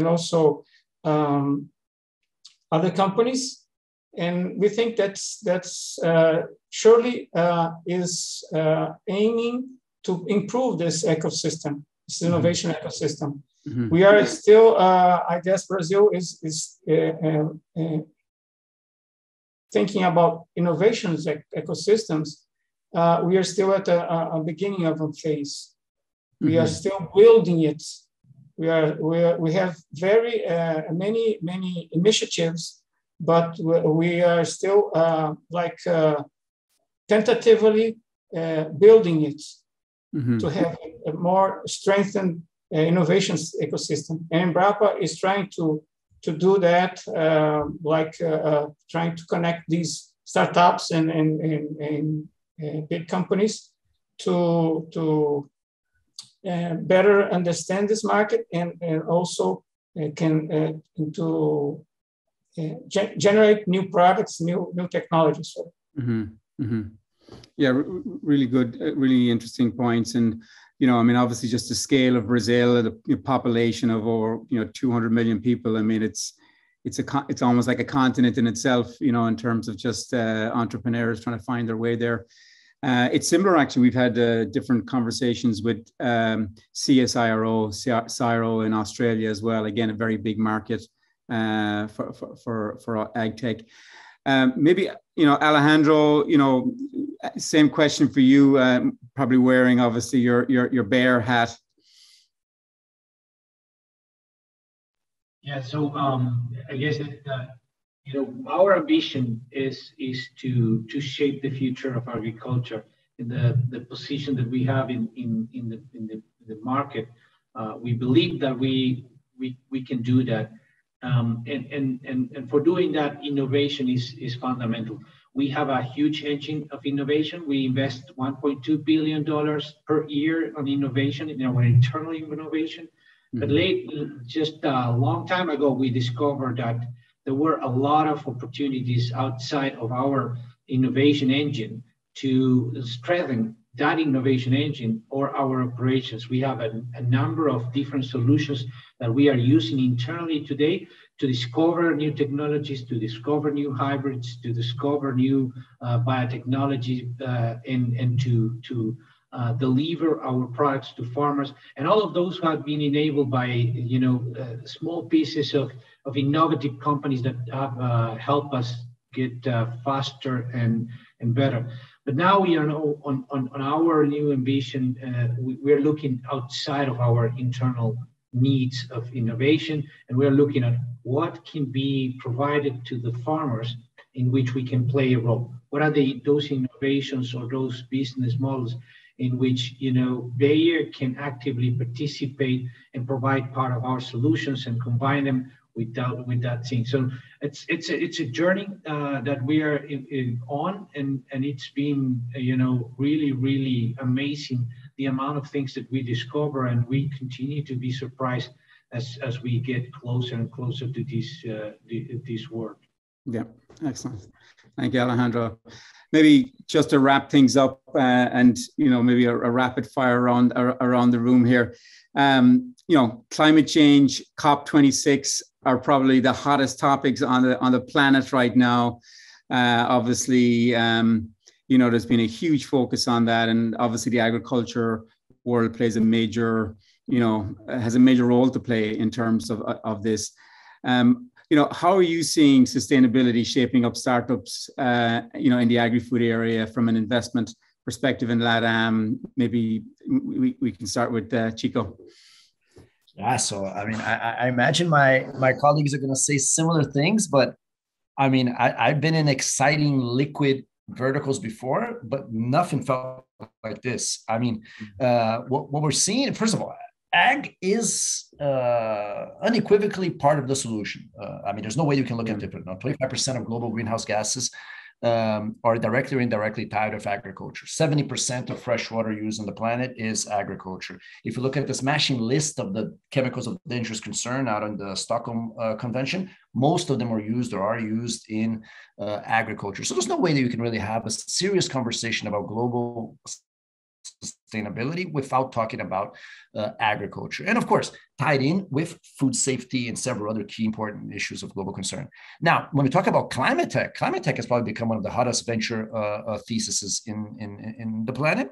also other companies. And we think that's surely is aiming to improve this ecosystem, this innovation ecosystem. We are still, I guess Brazil is thinking about innovations ecosystems, we are still at a beginning of a phase. We are still building it. We have very many initiatives, but we are still tentatively building it to have a more strengthened innovations ecosystem. And Embrapa is trying to do that, trying to connect these startups and big companies to better understand this market and also can generate new products, new technologies. Yeah, really good, really interesting points. And, I mean, obviously just the scale of Brazil, the population of over, 200 million people. I mean, it's almost like a continent in itself, in terms of just entrepreneurs trying to find their way there. It's similar, actually. We've had different conversations with CSIRO in Australia as well. Again, a very big market for Agtech. Maybe, Alejandro, same question for you, probably wearing, obviously, your bear hat. Yeah, so I guess our ambition is to shape the future of agriculture in the position that we have in the market. We believe that we can do that. And for doing that, innovation is fundamental. We have a huge engine of innovation. We invest $1.2 billion per year on innovation, in our internal innovation. But just a long time ago, we discovered that there were a lot of opportunities outside of our innovation engine to strengthen that innovation engine or our operations. We have a number of different solutions that we are using internally today to discover new technologies, to discover new hybrids, to discover new biotechnology, and to deliver our products to farmers. And all of those have been enabled by small pieces of innovative companies that have helped us get faster and better. But now we are on our new ambition. We're looking outside of our internal needs of innovation, and we're looking at what can be provided to the farmers in which we can play a role. What are those innovations or those business models in which Bayer can actively participate and provide part of our solutions and combine them with that thing. So it's a journey that we are on, and it's been really amazing, the amount of things that we discover, and we continue to be surprised as we get closer and closer to this work. Yeah, excellent. Thank you, Alejandro. Maybe just to wrap things up, and maybe a rapid fire around the room here. Climate change, COP26 are probably the hottest topics on the planet right now. Obviously, there's been a huge focus on that, and obviously the agriculture world plays a major, has a major role to play in terms of this. How are you seeing sustainability shaping up startups, in the agri-food area from an investment perspective in LATAM? Maybe we can start with Chico. Yeah, so I mean, I imagine my colleagues are going to say similar things, but I mean, I've been in exciting liquid verticals before, but nothing felt like this. I mean, what we're seeing, first of all, ag is unequivocally part of the solution. I mean, there's no way you can look at it different. 25% of global greenhouse gases are directly or indirectly tied to agriculture. 70% of fresh water used on the planet is agriculture. If you look at the smashing list of the chemicals of dangerous concern out on the Stockholm Convention, most of them are used in agriculture. So there's no way that you can really have a serious conversation about global sustainability without talking about agriculture. And of course, tied in with food safety and several other key important issues of global concern. Now, when we talk about climate tech has probably become one of the hottest venture theses in the planet.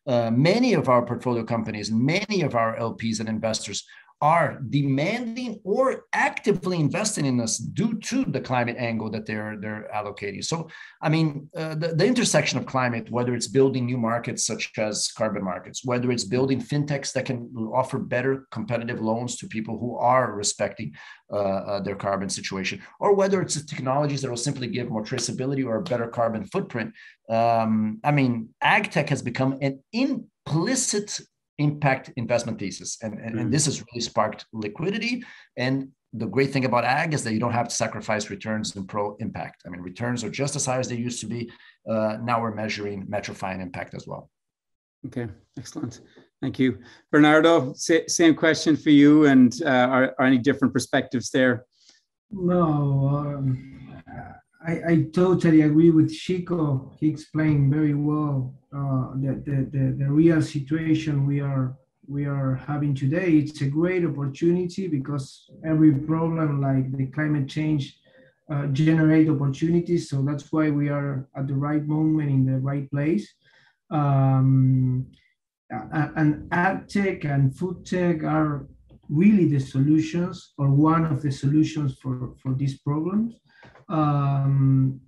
Many of our portfolio companies, many of our LPs and investors are demanding or actively investing in us due to the climate angle that they're allocating. So, I mean, the intersection of climate, whether it's building new markets such as carbon markets, whether it's building fintechs that can offer better competitive loans to people who are respecting their carbon situation, or whether it's technologies that will simply give more traceability or a better carbon footprint. I mean, Agtech has become an implicit impact investment thesis. And this has really sparked liquidity. And the great thing about ag is that you don't have to sacrifice returns and pro impact. I mean, returns are just as high as they used to be. Now we're measuring metrifying impact as well. Okay, excellent. Thank you. Bernardo, same question for you, and are any different perspectives there? No, I totally agree with Chico. He explained very well the real situation we are having today. It's a great opportunity because every problem like the climate change generate opportunities. So that's why we are at the right moment in the right place. And ag tech and food tech are really the solutions, or one of the solutions for these problems. And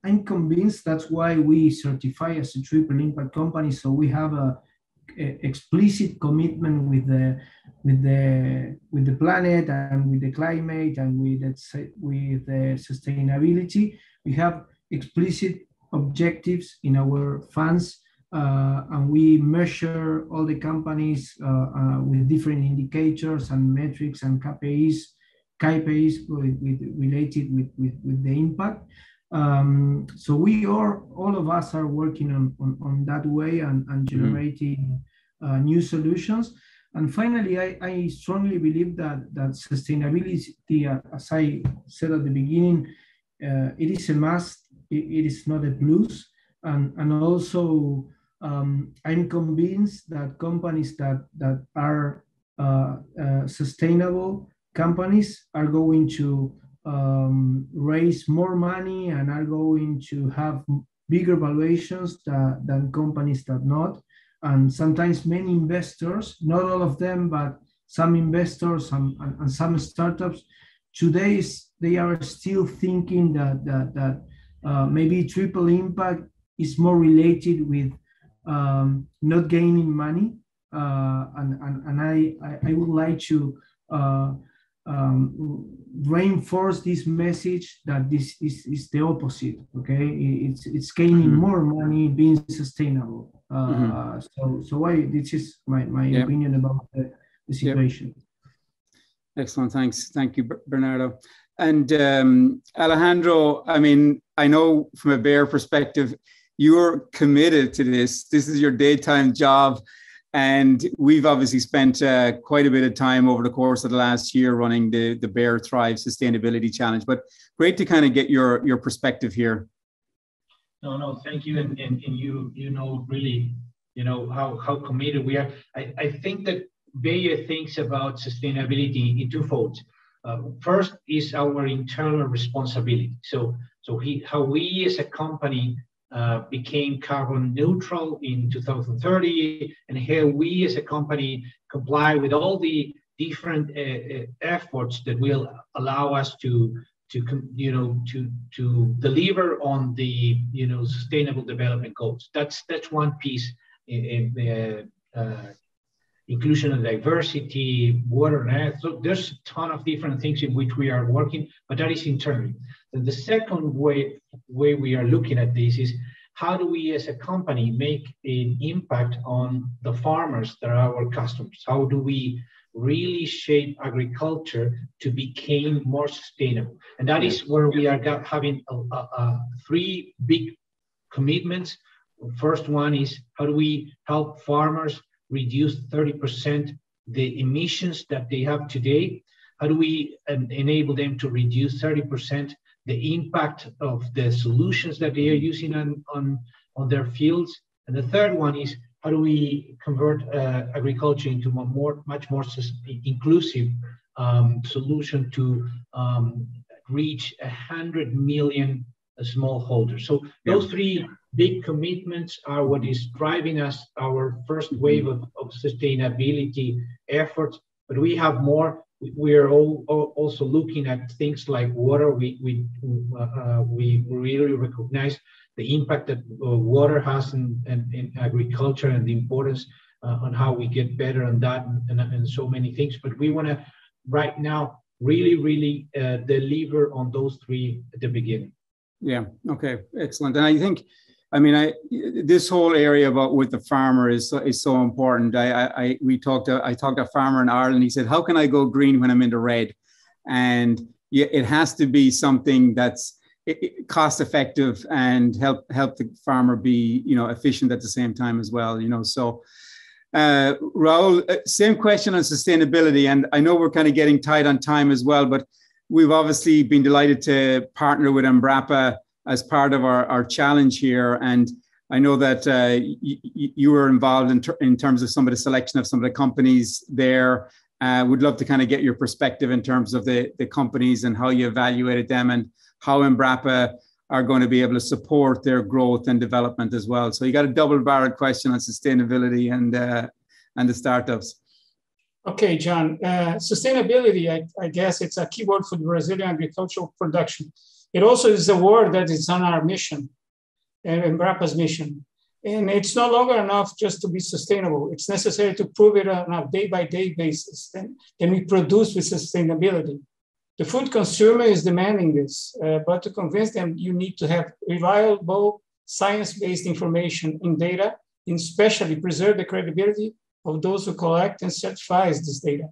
I'm convinced that's why we certify as a triple impact company. So we have a explicit commitment with the planet and with the climate and with the sustainability. We have explicit objectives in our funds, and we measure all the companies with different indicators and metrics and KPIs related with the impact. So all of us are working on that way and generating new solutions. And finally, I strongly believe that sustainability, as I said at the beginning, it is a must. It is not a plus. And also, I'm convinced that companies that are sustainable companies are going to raise more money and are going to have bigger valuations than companies that not. And sometimes many investors, not all of them, but some investors and some startups, today they are still thinking that maybe triple impact is more related with not gaining money. And I would like to reinforce this message that this is the opposite. Okay, it's gaining more money, being sustainable. This is my opinion about the situation. Excellent, thanks. Thank you, Bernardo. And Alejandro, I mean, I know from a Bayer perspective, you're committed to this. This is your daytime job. And we've obviously spent quite a bit of time over the course of the last year running the Bayer THRIVE Sustainability Challenge. But great to kind of get your perspective here. No, thank you. And you know, really, you know, how committed we are. I think that Bayer thinks about sustainability in two folds. First is our internal responsibility. So how we as a company became carbon neutral in 2030, and how we as a company comply with all the different efforts that will allow us to deliver on the sustainable development goals. That's one piece. Inclusion and diversity, water and earth. So there's a ton of different things in which we are working, but that is internally. And the second way we are looking at this is, how do we as a company make an impact on the farmers that are our customers? How do we really shape agriculture to become more sustainable? And that is where we are having three big commitments. First one is, how do we help farmers reduce 30% the emissions that they have today? How do we enable them to reduce 30% the impact of the solutions that they are using on their fields? And the third one is, how do we convert agriculture into a much more inclusive solution to reach 100 million smallholders? So those three big commitments are what is driving us, our first wave of sustainability efforts, but we have more. We are also looking at things like water. We really recognize the impact that water has in agriculture and the importance on how we get better on that and so many things. But we want to right now really deliver on those three at the beginning. Yeah. Okay. Excellent. And I think, I mean, this whole area about with the farmer is so important. I talked to a farmer in Ireland. He said, "How can I go green when I'm in the red?" And yeah, it has to be something that's cost effective and help the farmer be, efficient at the same time as well. So Raul, same question on sustainability, and I know we're kind of getting tight on time as well, but we've obviously been delighted to partner with Embrapa as part of our challenge here. And I know that you were involved in terms of some of the selection of some of the companies there. Would love to kind of get your perspective in terms of the companies and how you evaluated them and how Embrapa are going to be able to support their growth and development as well. So you got a double-barreled question on sustainability and the startups. Okay, John. Sustainability, I guess it's a keyword for the Brazilian agricultural production. It also is a word that is on our mission, and Embrapa's mission. And it's no longer enough just to be sustainable. It's necessary to prove it on a day-by-day basis. Then we produce with sustainability. The food consumer is demanding this, but to convince them, you need to have reliable, science-based information in data, and especially preserve the credibility of those who collect and certifies this data.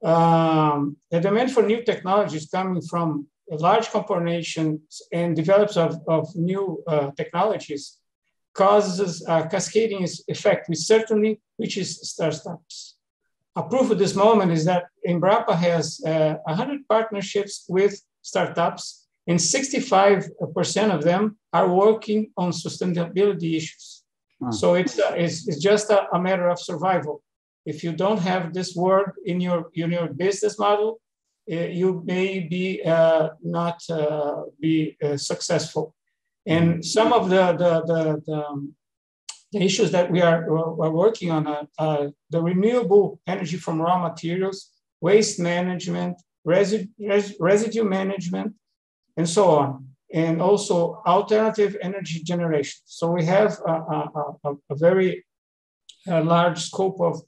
The demand for new technologies coming from large corporations and develops of new technologies causes a cascading effect, which is startups. A proof of this moment is that Embrapa has 100 partnerships with startups, and 65% of them are working on sustainability issues. Wow. So it's just a matter of survival. If you don't have this word in your business model, you may be not be successful. And some of the issues that we are working on are the renewable energy from raw materials, waste management, residue management, and so on, and also alternative energy generation. So we have a very large scope of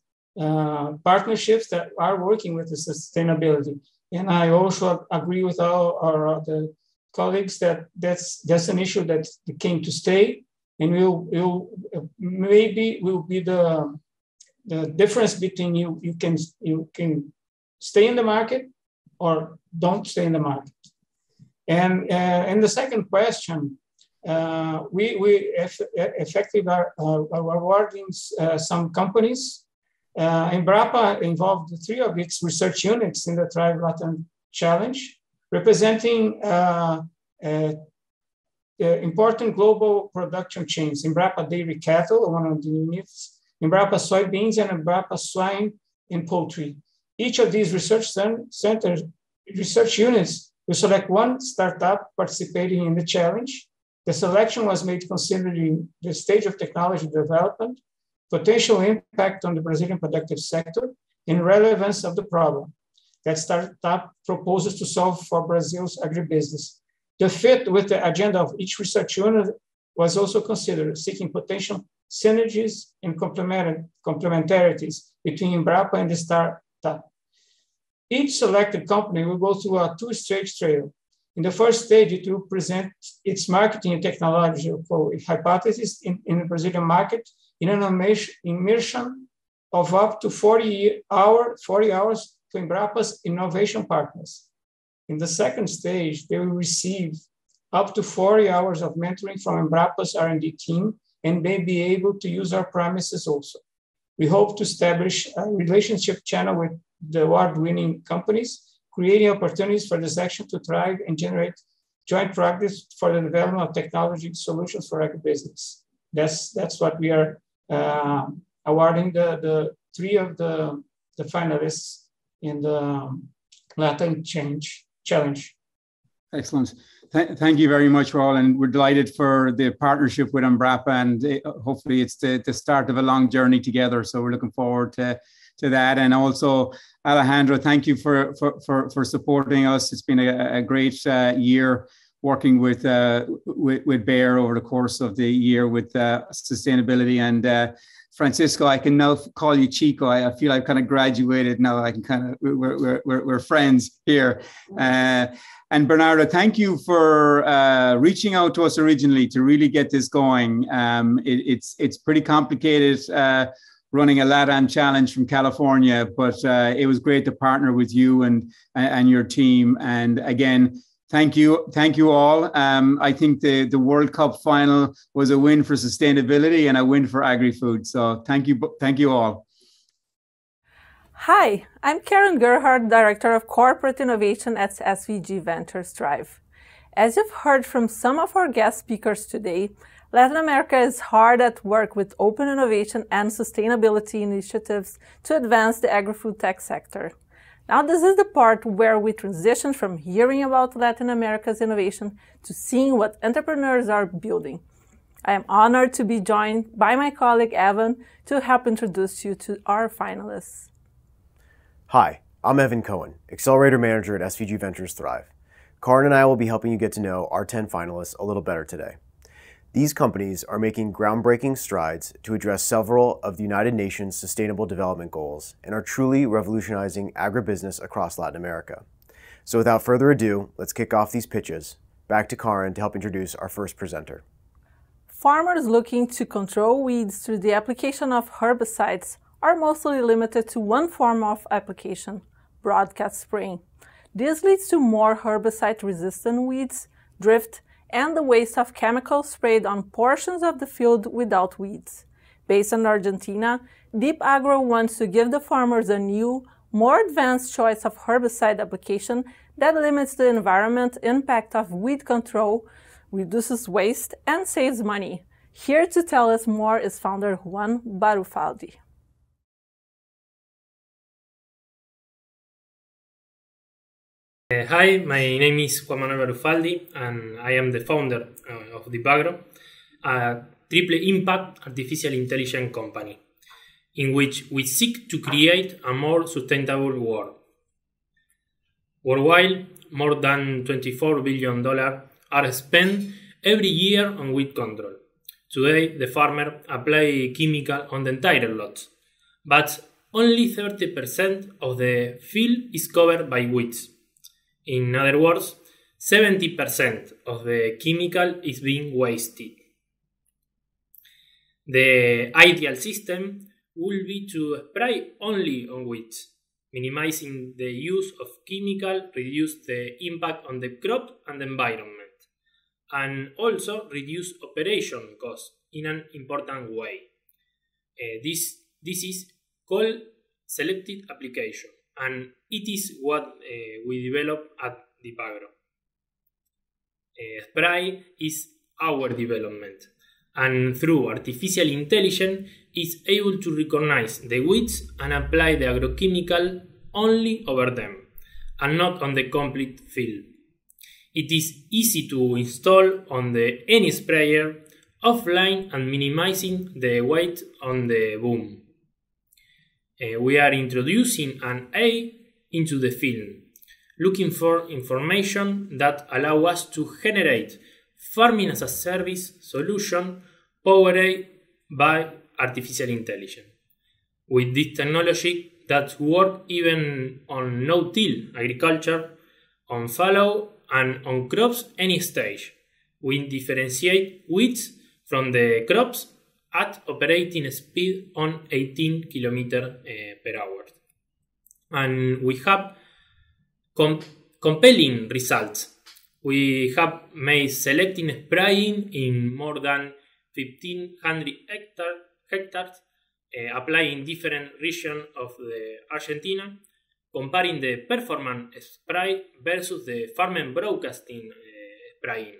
partnerships that are working with the sustainability. And I also agree with our other colleagues that that's an issue that came to stay, and will be the difference between you can stay in the market or don't stay in the market. And the second question, we effectively are awarding some companies. Embrapa involved 3 of its research units in the THRIVE LATAM Challenge, representing important global production chains. Embrapa Dairy Cattle, one of the units, Embrapa Soybeans, and Embrapa Swine and Poultry. Each of these research units will select one startup participating in the challenge. The selection was made considering the stage of technology development, potential impact on the Brazilian productive sector, and relevance of the problem that startup proposes to solve for Brazil's agribusiness. The fit with the agenda of each research unit was also considered, seeking potential synergies and complementarities between Embrapa and the startup. Each selected company will go through a 2-stage trail. In the first stage, it will present its marketing and technological hypothesis in the Brazilian market in an immersion of up to 40 hours to Embrapa's innovation partners. In the second stage, they will receive up to 40 hours of mentoring from Embrapa's R&D team and may be able to use our premises also. We hope to establish a relationship channel with the award-winning companies, creating opportunities for this action to thrive and generate joint progress for the development of technology solutions for agribusiness. That's what we are awarding the 3 of the finalists in the LATAM Challenge. Excellent. thank you very much, Raul, and we're delighted for the partnership with Embrapa, and hopefully it's the start of a long journey together. So we're looking forward to that. And also, Alejandro, thank you for supporting us. It's been a great year working with Bayer over the course of the year with sustainability. And Francisco, I can now call you Chico. I feel I've kind of graduated now. I can kind of we're friends here. And Bernardo, thank you for reaching out to us originally to really get this going. It's pretty complicated running a LATAM challenge from California, but it was great to partner with you and your team. And again, thank you all. I think the World Cup final was a win for sustainability and a win for agri-food. So thank you all. Hi, I'm Karen Gerhardt, Director of Corporate Innovation at SVG Ventures Thrive. As you've heard from some of our guest speakers today, Latin America is hard at work with open innovation and sustainability initiatives to advance the agri-food tech sector. Now, this is the part where we transition from hearing about Latin America's innovation to seeing what entrepreneurs are building. I am honored to be joined by my colleague Evan to help introduce you to our finalists. Hi, I'm Evan Cohen, Accelerator Manager at SVG Ventures Thrive. Karin and I will be helping you get to know our 10 finalists a little better today. These companies are making groundbreaking strides to address several of the United Nations Sustainable Development Goals and are truly revolutionizing agribusiness across Latin America. So without further ado, let's kick off these pitches. Back to Karin to help introduce our first presenter. Farmers looking to control weeds through the application of herbicides are mostly limited to one form of application, broadcast spraying. This leads to more herbicide-resistant weeds, drift, and the waste of chemicals sprayed on portions of the field without weeds. Based in Argentina, Deep Agro wants to give the farmers a new, more advanced choice of herbicide application that limits the environmental impact of weed control, reduces waste, and saves money. Here to tell us more is founder Juan Barufaldi. Hi, my name is Juan Manuel Barufaldi, and I am the founder of Deep Agro, a triple impact artificial intelligence company, in which we seek to create a more sustainable world. Worldwide, more than $24 billion are spent every year on weed control. Today, the farmer apply chemical on the entire lot, but only 30% of the field is covered by weeds. In other words, 70% of the chemical is being wasted. The ideal system will be to spray only on weeds, minimizing the use of chemical, reduce the impact on the crop and the environment, and also reduce operation costs in an important way. This is called selected application, and it is what we develop at Deep Agro. Spray is our development, and through artificial intelligence is able to recognize the weeds and apply the agrochemical only over them, and not on the complete field. It is easy to install on any sprayer offline and minimizing the weight on the boom. We are introducing an AI into the field, looking for information that allow us to generate farming as a service solution powered by artificial intelligence. With this technology that work even on no-till agriculture, on fallow and on crops any stage, we differentiate weeds from the crops at operating speed on 18 km per hour. And we have compelling results. We have made selecting spraying in more than 1,500 hectares, applying different regions of the Argentina, comparing the performance spray versus the farming broadcasting spraying.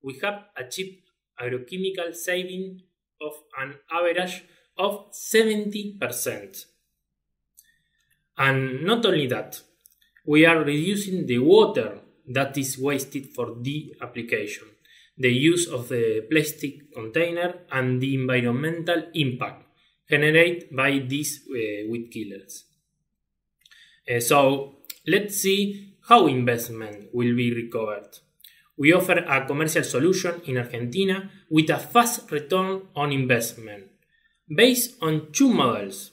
We have achieved agrochemical saving of an average of 70%. And not only that, we are reducing the water that is wasted for the application, the use of the plastic container, and the environmental impact generated by these weed killers. So let's see how investment will be recovered. We offer a commercial solution in Argentina with a fast return on investment based on two models: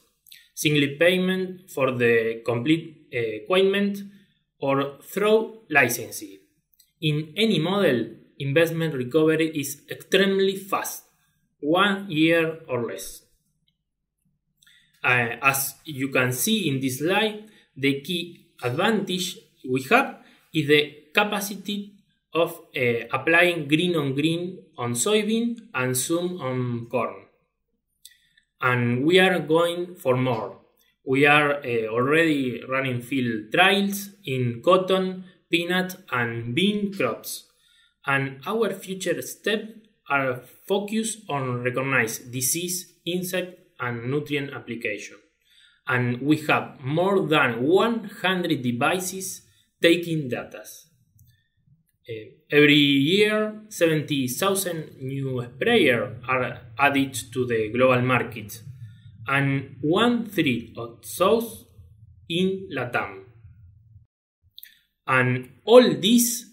single payment for the complete equipment or through licensing. In any model, investment recovery is extremely fast, 1 year or less. As you can see in this slide, the key advantage we have is the capacity of applying green on green on soybean and some on corn. And we are going for more. We are already running field trials in cotton, peanut and bean crops. And our future steps are focused on recognize disease, insect and nutrient application. And we have more than 100 devices taking data. Every year, 70,000 new sprayers are added to the global market, and 1/3 of those in LATAM. And all this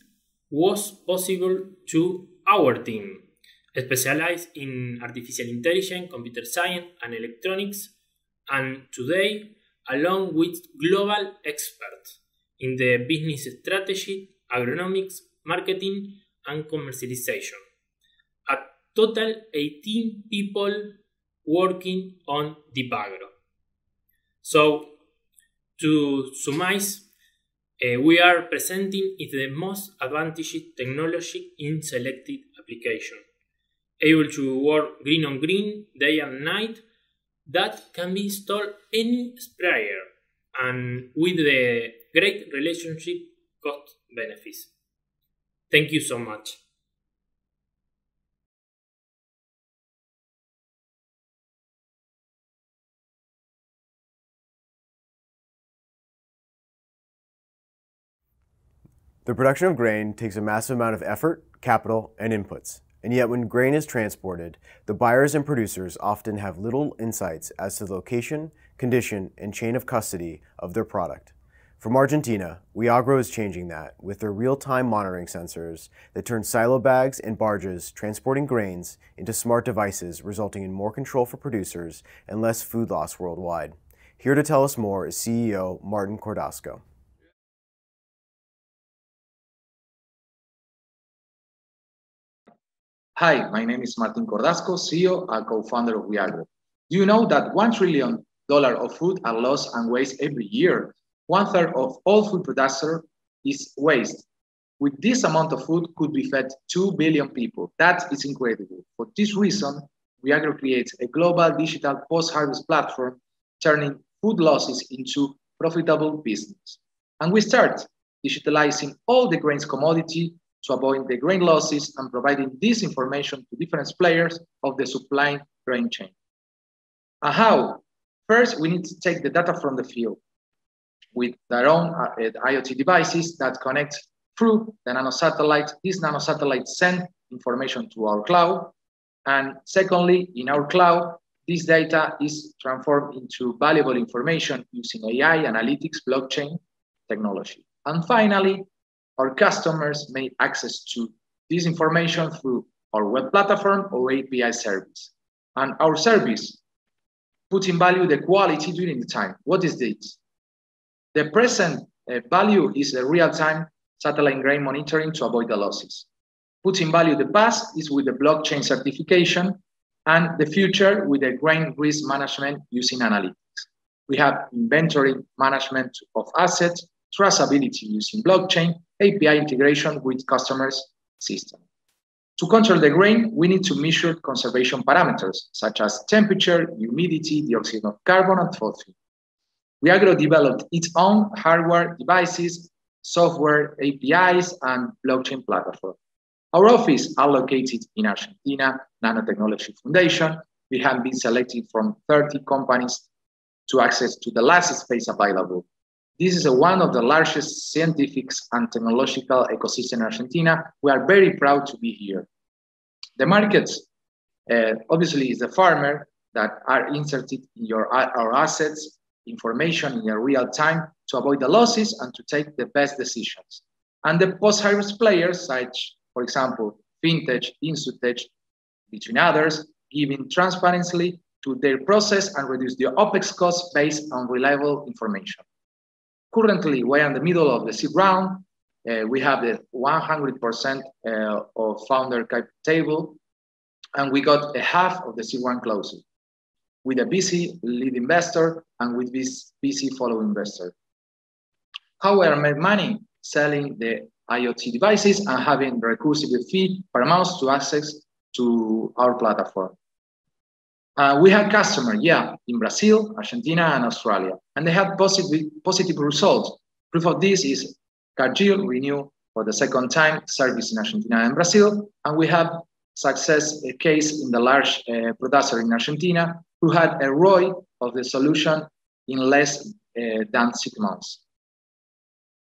was possible to our team, specialized in artificial intelligence, computer science, and electronics, and today, along with global experts in the business strategy, agronomics, marketing, and commercialization. A total 18 people working on Deep Agro. So, to summarize, we are presenting is the most advantageous technology in selected application, able to work green on green, day and night, that can be installed any sprayer, and with the great relationship cost benefits. Thank you so much. The production of grain takes a massive amount of effort, capital, and inputs. And yet when grain is transported, the buyers and producers often have little insights as to the location, condition, and chain of custody of their product. From Argentina, Weagro is changing that with their real-time monitoring sensors that turn silo bags and barges transporting grains into smart devices, resulting in more control for producers and less food loss worldwide. Here to tell us more is CEO Martin Cordasco. Hi, my name is Martin Cordasco, CEO and co-founder of Weagro. Do you know that $1 trillion of food are lost and waste every year? 1/3 of all food production is waste. With this amount of food could be fed 2 billion people. That is incredible. For this reason, Weagro creates a global digital post-harvest platform, turning food losses into profitable business. And we start digitalizing all the grains commodity to avoid the grain losses and providing this information to different players of the supply grain chain. And how? First, we need to take the data from the field with their own IoT devices that connect through the nanosatellite. These nanosatellites send information to our cloud. And secondly, in our cloud, this data is transformed into valuable information using AI, analytics, blockchain technology. And finally, our customers may access to this information through our web platform or API service. And our service puts in value the quality during the time. What is this? The present value is a real-time satellite grain monitoring to avoid the losses. Puts in value the past is with the blockchain certification, and the future with the grain risk management using analytics. We have inventory management of assets, traceability using blockchain, API integration with customers' system. To control the grain, we need to measure conservation parameters such as temperature, humidity, dioxide of carbon, and phosphorus. Weagro developed its own hardware devices, software APIs, and blockchain platform. Our office are located in Argentina, Nanotechnology Foundation. We have been selected from 30 companies to access to the last space available. This is one of the largest scientific and technological ecosystems in Argentina. We are very proud to be here. The market, obviously, is the farmer that are inserted in our assets, information in real time to avoid the losses and to take the best decisions. And the post-harvest players, such, for example, fintech, insurtech, between others, giving transparency to their process and reduce the OPEX costs based on reliable information. Currently, we're in the middle of the seed round. We have the 100% of founder cap table, and we got a half of the seed round closing with a VC lead investor and with this VC follow investor. How we make money? Selling the IoT devices and having recursive fee per month to access to our platform. We have customers, in Brazil, Argentina, and Australia, and they have positive results. Proof of this is Cargill renew for the second time service in Argentina and Brazil, and we have success case in the large producer in Argentina who had a ROI of the solution in less than 6 months.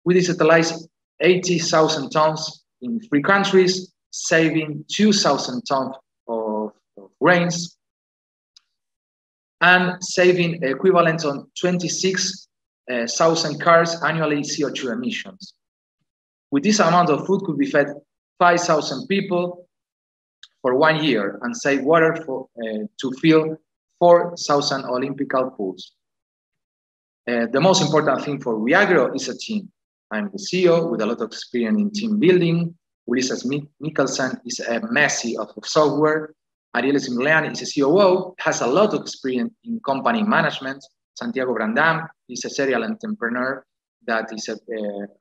We digitalized 80,000 tons in 3 countries, saving 2,000 tons of grains, and saving equivalent on 26,000 cars annually CO2 emissions. With this amount of food could be fed 5,000 people for 1 year and save water to fill 4,000 Olympic pools. The most important thing for WeAgro is a team. I'm the CEO with a lot of experience in team building. Ulises Mikkelsen is a Messi of software. Ariel Simlean is a COO, has a lot of experience in company management. Santiago Brandam is a serial entrepreneur that is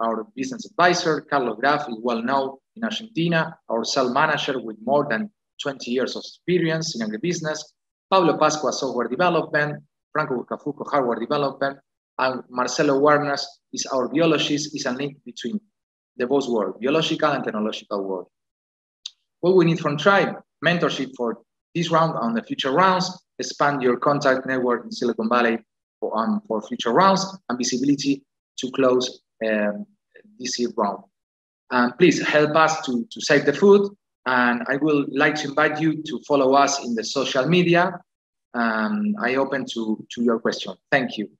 our business advisor. Carlos Graf is well known in Argentina, our sales manager with more than 20 years of experience in agribusiness. Pablo Pascua, software development. Franco Buscafuco, hardware development. And Marcelo Warnes is our biologist, is a link between the both worlds, biological and technological world. What we need from Thrive? Mentorship for this round and the future rounds, expand your contact network in Silicon Valley for future rounds, and visibility to close this year round. Please help us to save the food. And I will like to invite you to follow us in the social media. I open to your question. Thank you.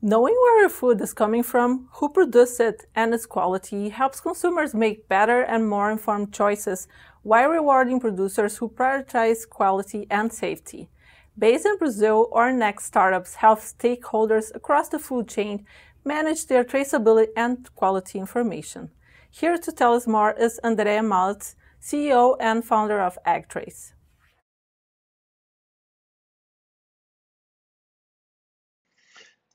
Knowing where your food is coming from, who produced it, and its quality helps consumers make better and more informed choices while rewarding producers who prioritize quality and safety. Based in Brazil, our next startups help stakeholders across the food chain manage their traceability and quality information. Here to tell us more is Andrea Maltz, CEO and founder of AgTrace.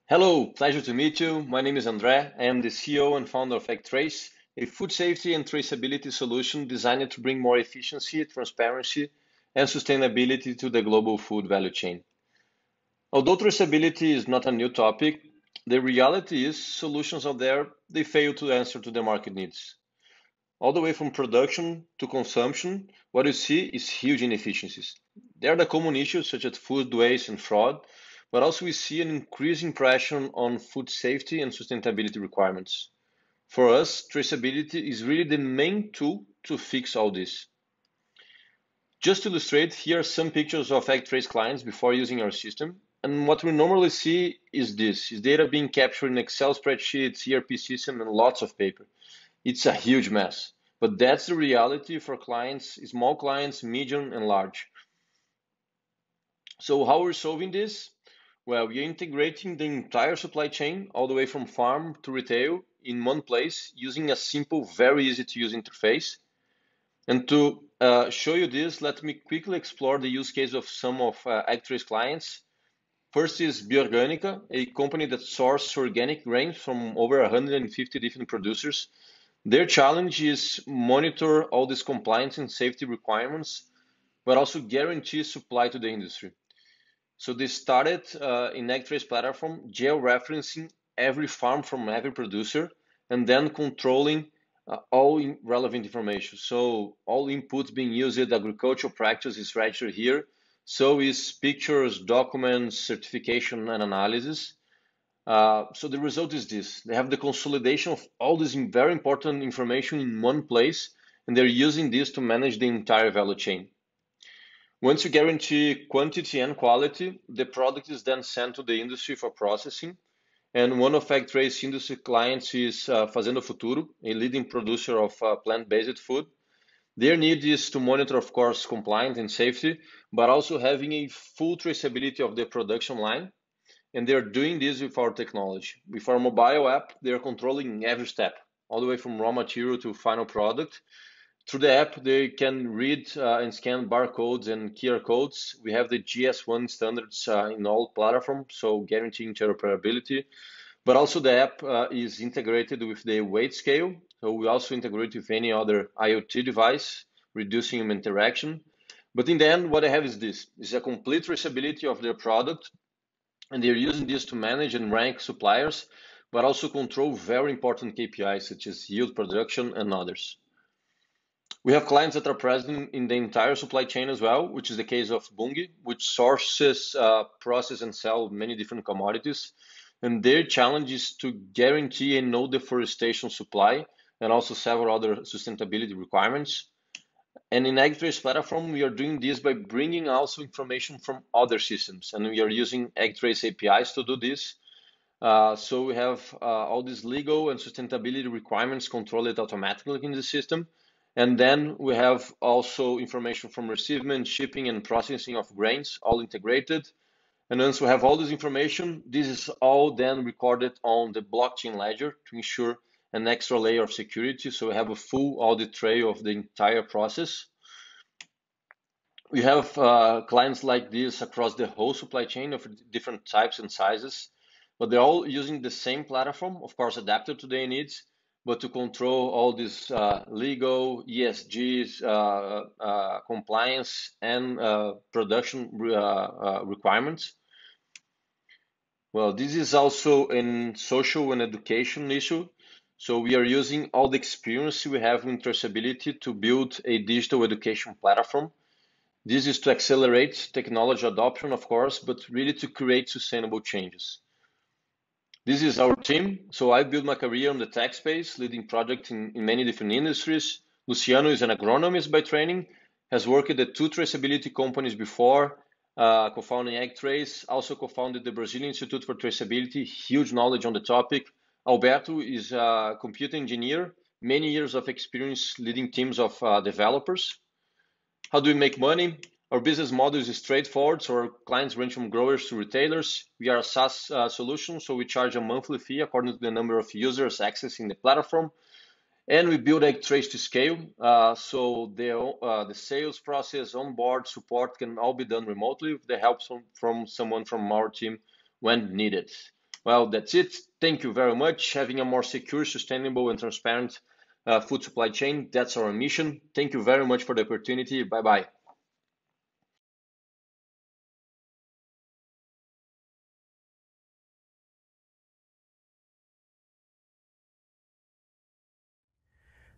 Hello, pleasure to meet you. My name is André. I am the CEO and founder of Agttrace, a food safety and traceability solution designed to bring more efficiency, transparency, and sustainability to the global food value chain. Although traceability is not a new topic, the reality is solutions out there, they fail to answer to the market needs. All the way from production to consumption, what you see is huge inefficiencies. There are the common issues such as food waste and fraud, but also we see an increasing pressure on food safety and sustainability requirements. For us, traceability is really the main tool to fix all this. Just to illustrate, here are some pictures of Agttrace clients before using our system. And what we normally see is this, is data being captured in Excel spreadsheets, ERP system, and lots of paper. It's a huge mess, but that's the reality for clients, small clients, medium, and large. So how are we solving this? Well, we are integrating the entire supply chain, all the way from farm to retail, in one place, using a simple, very easy to use interface. And to show you this, let me quickly explore the use case of some of Agttrace clients. First is Bioorganica, a company that sources organic grains from over 150 different producers. Their challenge is monitor all these compliance and safety requirements, but also guarantee supply to the industry. So they started in Agttrace platform, geo-referencing every farm from every producer, and then controlling all relevant information. So all inputs being used in agricultural practice is registered here. So is pictures, documents, certification, and analysis. So the result is this. They have the consolidation of all this very important information in one place, and they're using this to manage the entire value chain. Once you guarantee quantity and quality, the product is then sent to the industry for processing. And one of Agtech's industry clients is Fazenda Futuro, a leading producer of plant-based food. Their need is to monitor, of course, compliance and safety, but also having a full traceability of the production line. And they're doing this with our technology. With our mobile app, they're controlling every step, all the way from raw material to final product. Through the app, they can read and scan barcodes and QR codes. We have the GS1 standards in all platforms, so guaranteeing interoperability. But also the app is integrated with the weight scale. So we also integrate with any other IoT device, reducing human interaction. But in the end, what I have is this. It's a complete traceability of their product. And they're using this to manage and rank suppliers, but also control very important KPIs such as yield, production, and others. We have clients that are present in the entire supply chain as well, which is the case of Bunge, which sources, process, and sell many different commodities. And their challenge is to guarantee a no deforestation supply and also several other sustainability requirements. And in Agtech's platform, we are doing this by bringing also information from other systems. And we are using Agtech's APIs to do this. So we have all these legal and sustainability requirements controlled automatically in the system. And then we have also information from receivement, shipping, and processing of grains, all integrated. And once we have all this information, this is all then recorded on the blockchain ledger to ensure an extra layer of security. So we have a full audit trail of the entire process. We have clients like this across the whole supply chain of different types and sizes, but they're all using the same platform, of course, adapted to their needs, but to control all these legal, ESGs, compliance, and production requirements. Well, this is also a social and education issue. So we are using all the experience we have in traceability to build a digital education platform. This is to accelerate technology adoption, of course, but really to create sustainable changes. This is our team. So I built my career in the tech space, leading projects in many different industries. Luciano is an agronomist by training, has worked at 2 traceability companies before, co-founding Agtech, also co-founded the Brazilian Institute for Traceability, huge knowledge on the topic. Alberto is a computer engineer, many years of experience leading teams of developers. How do we make money? Our business model is straightforward, so our clients range from growers to retailers. We are a SaaS solution, so we charge a monthly fee according to the number of users accessing the platform. And we build Agtech to scale, so the sales process, onboard support can all be done remotely with the help from someone from our team when needed. Well, that's it. Thank you very much. Having a more secure, sustainable, and transparent food supply chain, that's our mission. Thank you very much for the opportunity. Bye-bye.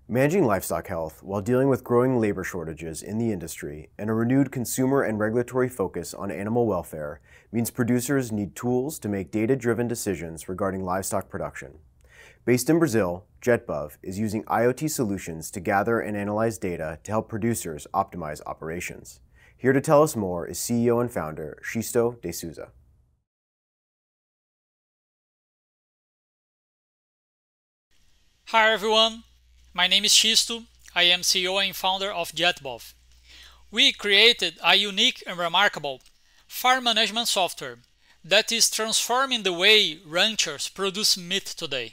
Managing livestock health while dealing with growing labor shortages in the industry and a renewed consumer and regulatory focus on animal welfare means producers need tools to make data-driven decisions regarding livestock production. Based in Brazil, JetBuv is using IoT solutions to gather and analyze data to help producers optimize operations. Here to tell us more is CEO and founder Xisto de Souza. Hi everyone. My name is Xisto. I am CEO and founder of JetBuv. We created a unique and remarkable farm management software that is transforming the way ranchers produce meat today.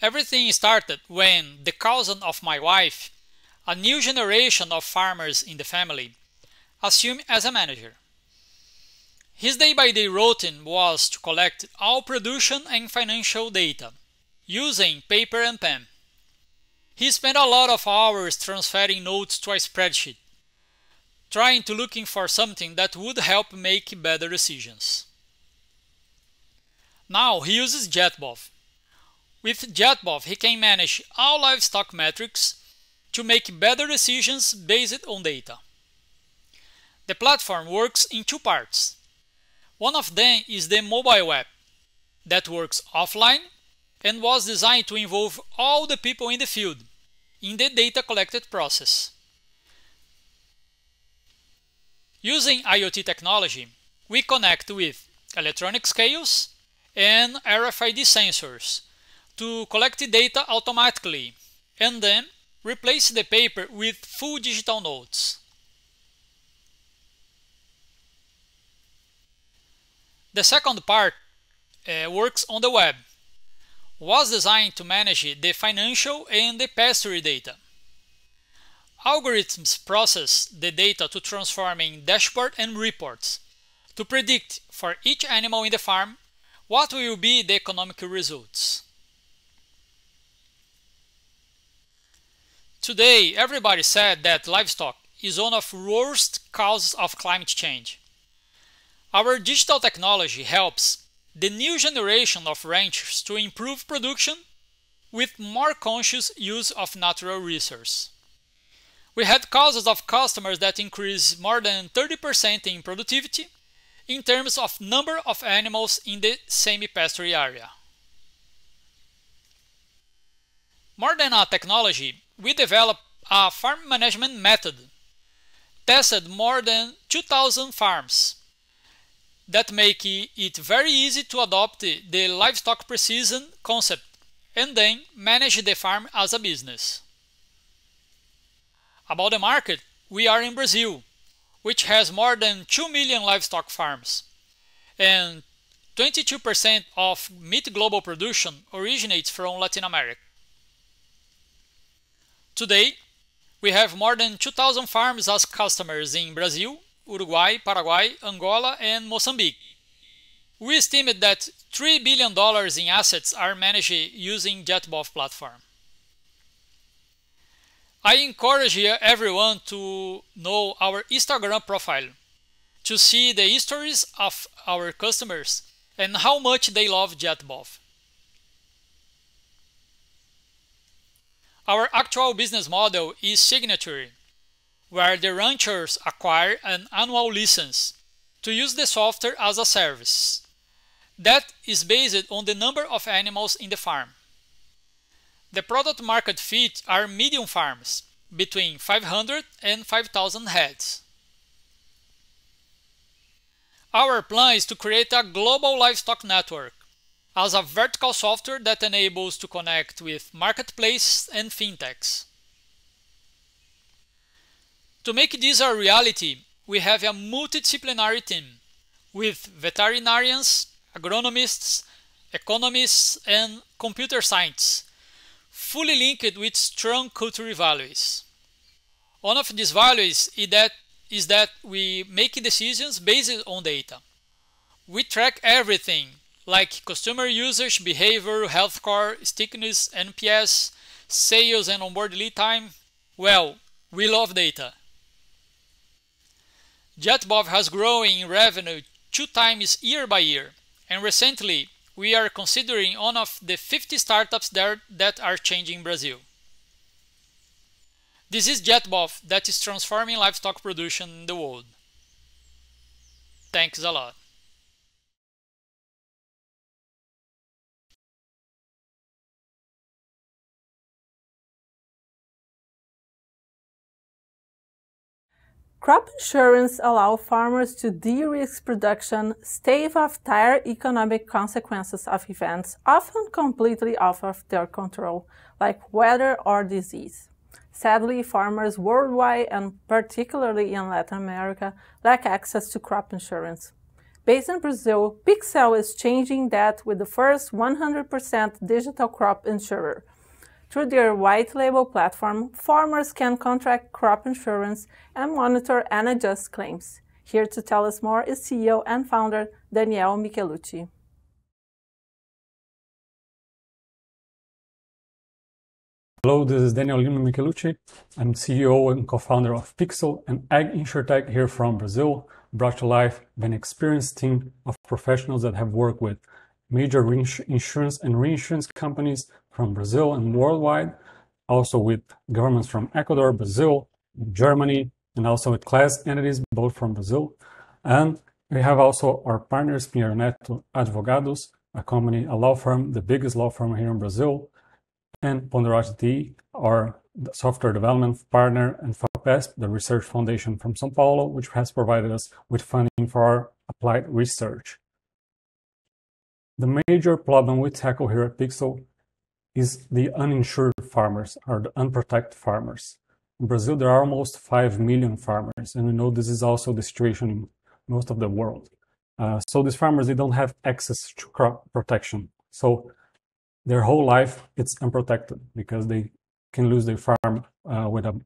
Everything started when the cousin of my wife, a new generation of farmers in the family, assumed as a manager. His day-by-day routine was to collect all production and financial data using paper and pen. He spent a lot of hours transferring notes to a spreadsheet, trying to looking for something that would help make better decisions. Now he uses JetBuv, With JetBov, he can manage all livestock metrics to make better decisions based on data. The platform works in two parts. One of them is the mobile app that works offline and was designed to involve all the people in the field in the data collected process. Using IoT technology, we connect with electronic scales and RFID sensors to collect data automatically and then replace the paper with full digital notes. The second part works on the web. Was designed to manage the financial and the pasture data. Algorithms process the data to transform in dashboard and reports to predict for each animal in the farm what will be the economic results. Today, everybody said that livestock is one of the worst causes of climate change. Our digital technology helps the new generation of ranchers to improve production with more conscious use of natural resources. We had cases of customers that increased more than 30% in productivity in terms of number of animals in the semi-pasture area. More than a technology, we developed a farm management method, tested more than 2,000 farms, that make it very easy to adopt the livestock precision concept and then manage the farm as a business. About the market, we are in Brazil, which has more than 2 million livestock farms, and 22% of meat global production originates from Latin America. Today, we have more than 2,000 farms as customers in Brazil, Uruguay, Paraguay, Angola, and Mozambique. We estimate that $3 billion in assets are managed using JetBov platform. I encourage everyone to know our Instagram profile to see the histories of our customers and how much they love JetBov. Our actual business model is signatory, where the ranchers acquire an annual license to use the software as a service. That is based on the number of animals in the farm. The product market fit are medium farms, between 500 and 5,000 heads. Our plan is to create a global livestock network as a vertical software that enables to connect with marketplaces and fintechs. To make this a reality, we have a multidisciplinary team with veterinarians, agronomists, economists, and computer science, fully linked with strong cultural values. One of these values is that we make decisions based on data. We track everything, like customer usage, behavior, health score, stickiness, NPS, sales and onboard lead time. Well, we love data. JetBov has grown in revenue 2 times year by year, and recently we are considering one of the 50 startups that are changing Brazil. This is JetBov that is transforming livestock production in the world. Thanks a lot. Crop insurance allows farmers to de-risk production, stave off dire economic consequences of events often completely out of their control, like weather or disease. Sadly, farmers worldwide, and particularly in Latin America, lack access to crop insurance. Based in Brazil, Pixel is changing that with the first 100% digital crop insurer. Through their white label platform, farmers can contract crop insurance and monitor and adjust claims. Here to tell us more is CEO and founder Daniel Michelucci. Hello, this is Daniel Michelucci. I'm CEO and co-founder of Pixel, an ag insurtech here from Brazil, brought to life by an experienced team of professionals that have worked with major insurance and reinsurance companies from Brazil and worldwide, also with governments from Ecuador, Brazil, Germany, and also with class entities both from Brazil. And we have also our partners, Pinheiro Neto Advogados, a law firm, the biggest law firm here in Brazil, and Ponderosa TI, our software development partner, and FAPESP, the research foundation from São Paulo, which has provided us with funding for our applied research. The major problem we tackle here at Pixel is the uninsured farmers, or the unprotected farmers. In Brazil, there are almost 5 million farmers, and we know this is also the situation in most of the world. So these farmers, they don't have access to crop protection. So their whole life, it's unprotected because they can lose their farm with a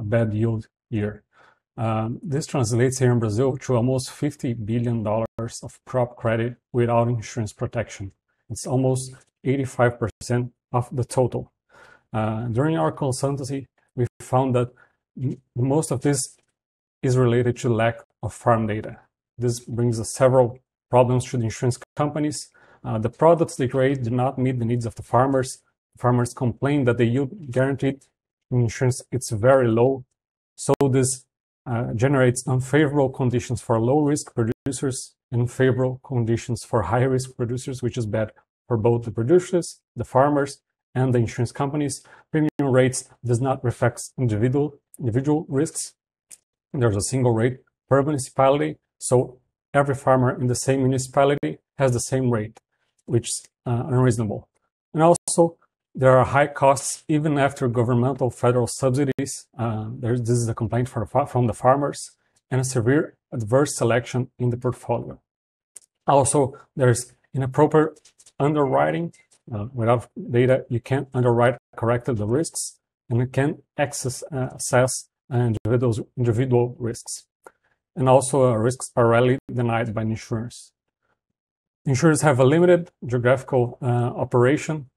bad yield year. This translates here in Brazil to almost $50 billion of crop credit without insurance protection. It's almost 85% of the total. During our consultancy, we found that most of this is related to lack of farm data. This brings us several problems to the insurance companies. The products they create do not meet the needs of the farmers. Farmers complain that the yield guaranteed in insurance it's very low. So this generates unfavorable conditions for low-risk producers and favorable conditions for high-risk producers, which is bad for both the producers, the farmers, and the insurance companies. Premium rates does not reflect individual risks. There's a single rate per municipality, so every farmer in the same municipality has the same rate, which is unreasonable. And also, there are high costs even after governmental federal subsidies. This is a complaint from the farmers, and a severe adverse selection in the portfolio. Also, there's inappropriate underwriting. Without data, you can't underwrite correctly the risks, and you can't assess individual risks. And also, risks are rarely denied by insurers. Insurers have a limited geographical operation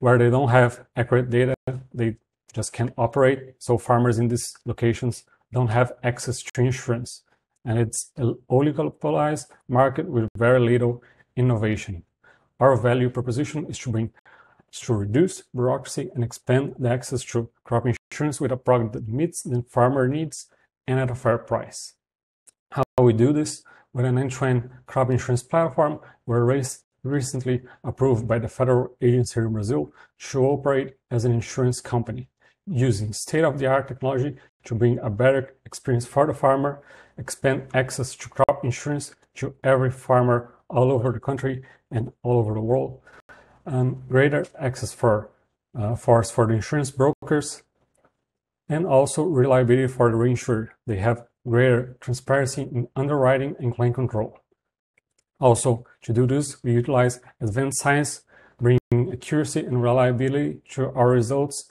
where they don't have accurate data. They just can't operate. So farmers in these locations don't have access to insurance. And it's an oligopolized market with very little innovation. Our value proposition is to reduce bureaucracy and expand the access to crop insurance with a product that meets the farmer needs and at a fair price. How we do this? With an end-to-end crop insurance platform, we're recently approved by the federal agency in Brazil to operate as an insurance company, using state-of-the-art technology to bring a better experience for the farmer, expand access to crop insurance to every farmer all over the country and all over the world, and greater access for the insurance brokers, and also reliability for the reinsurer. They have greater transparency in underwriting and claim control. Also, to do this, we utilize advanced science, bringing accuracy and reliability to our results,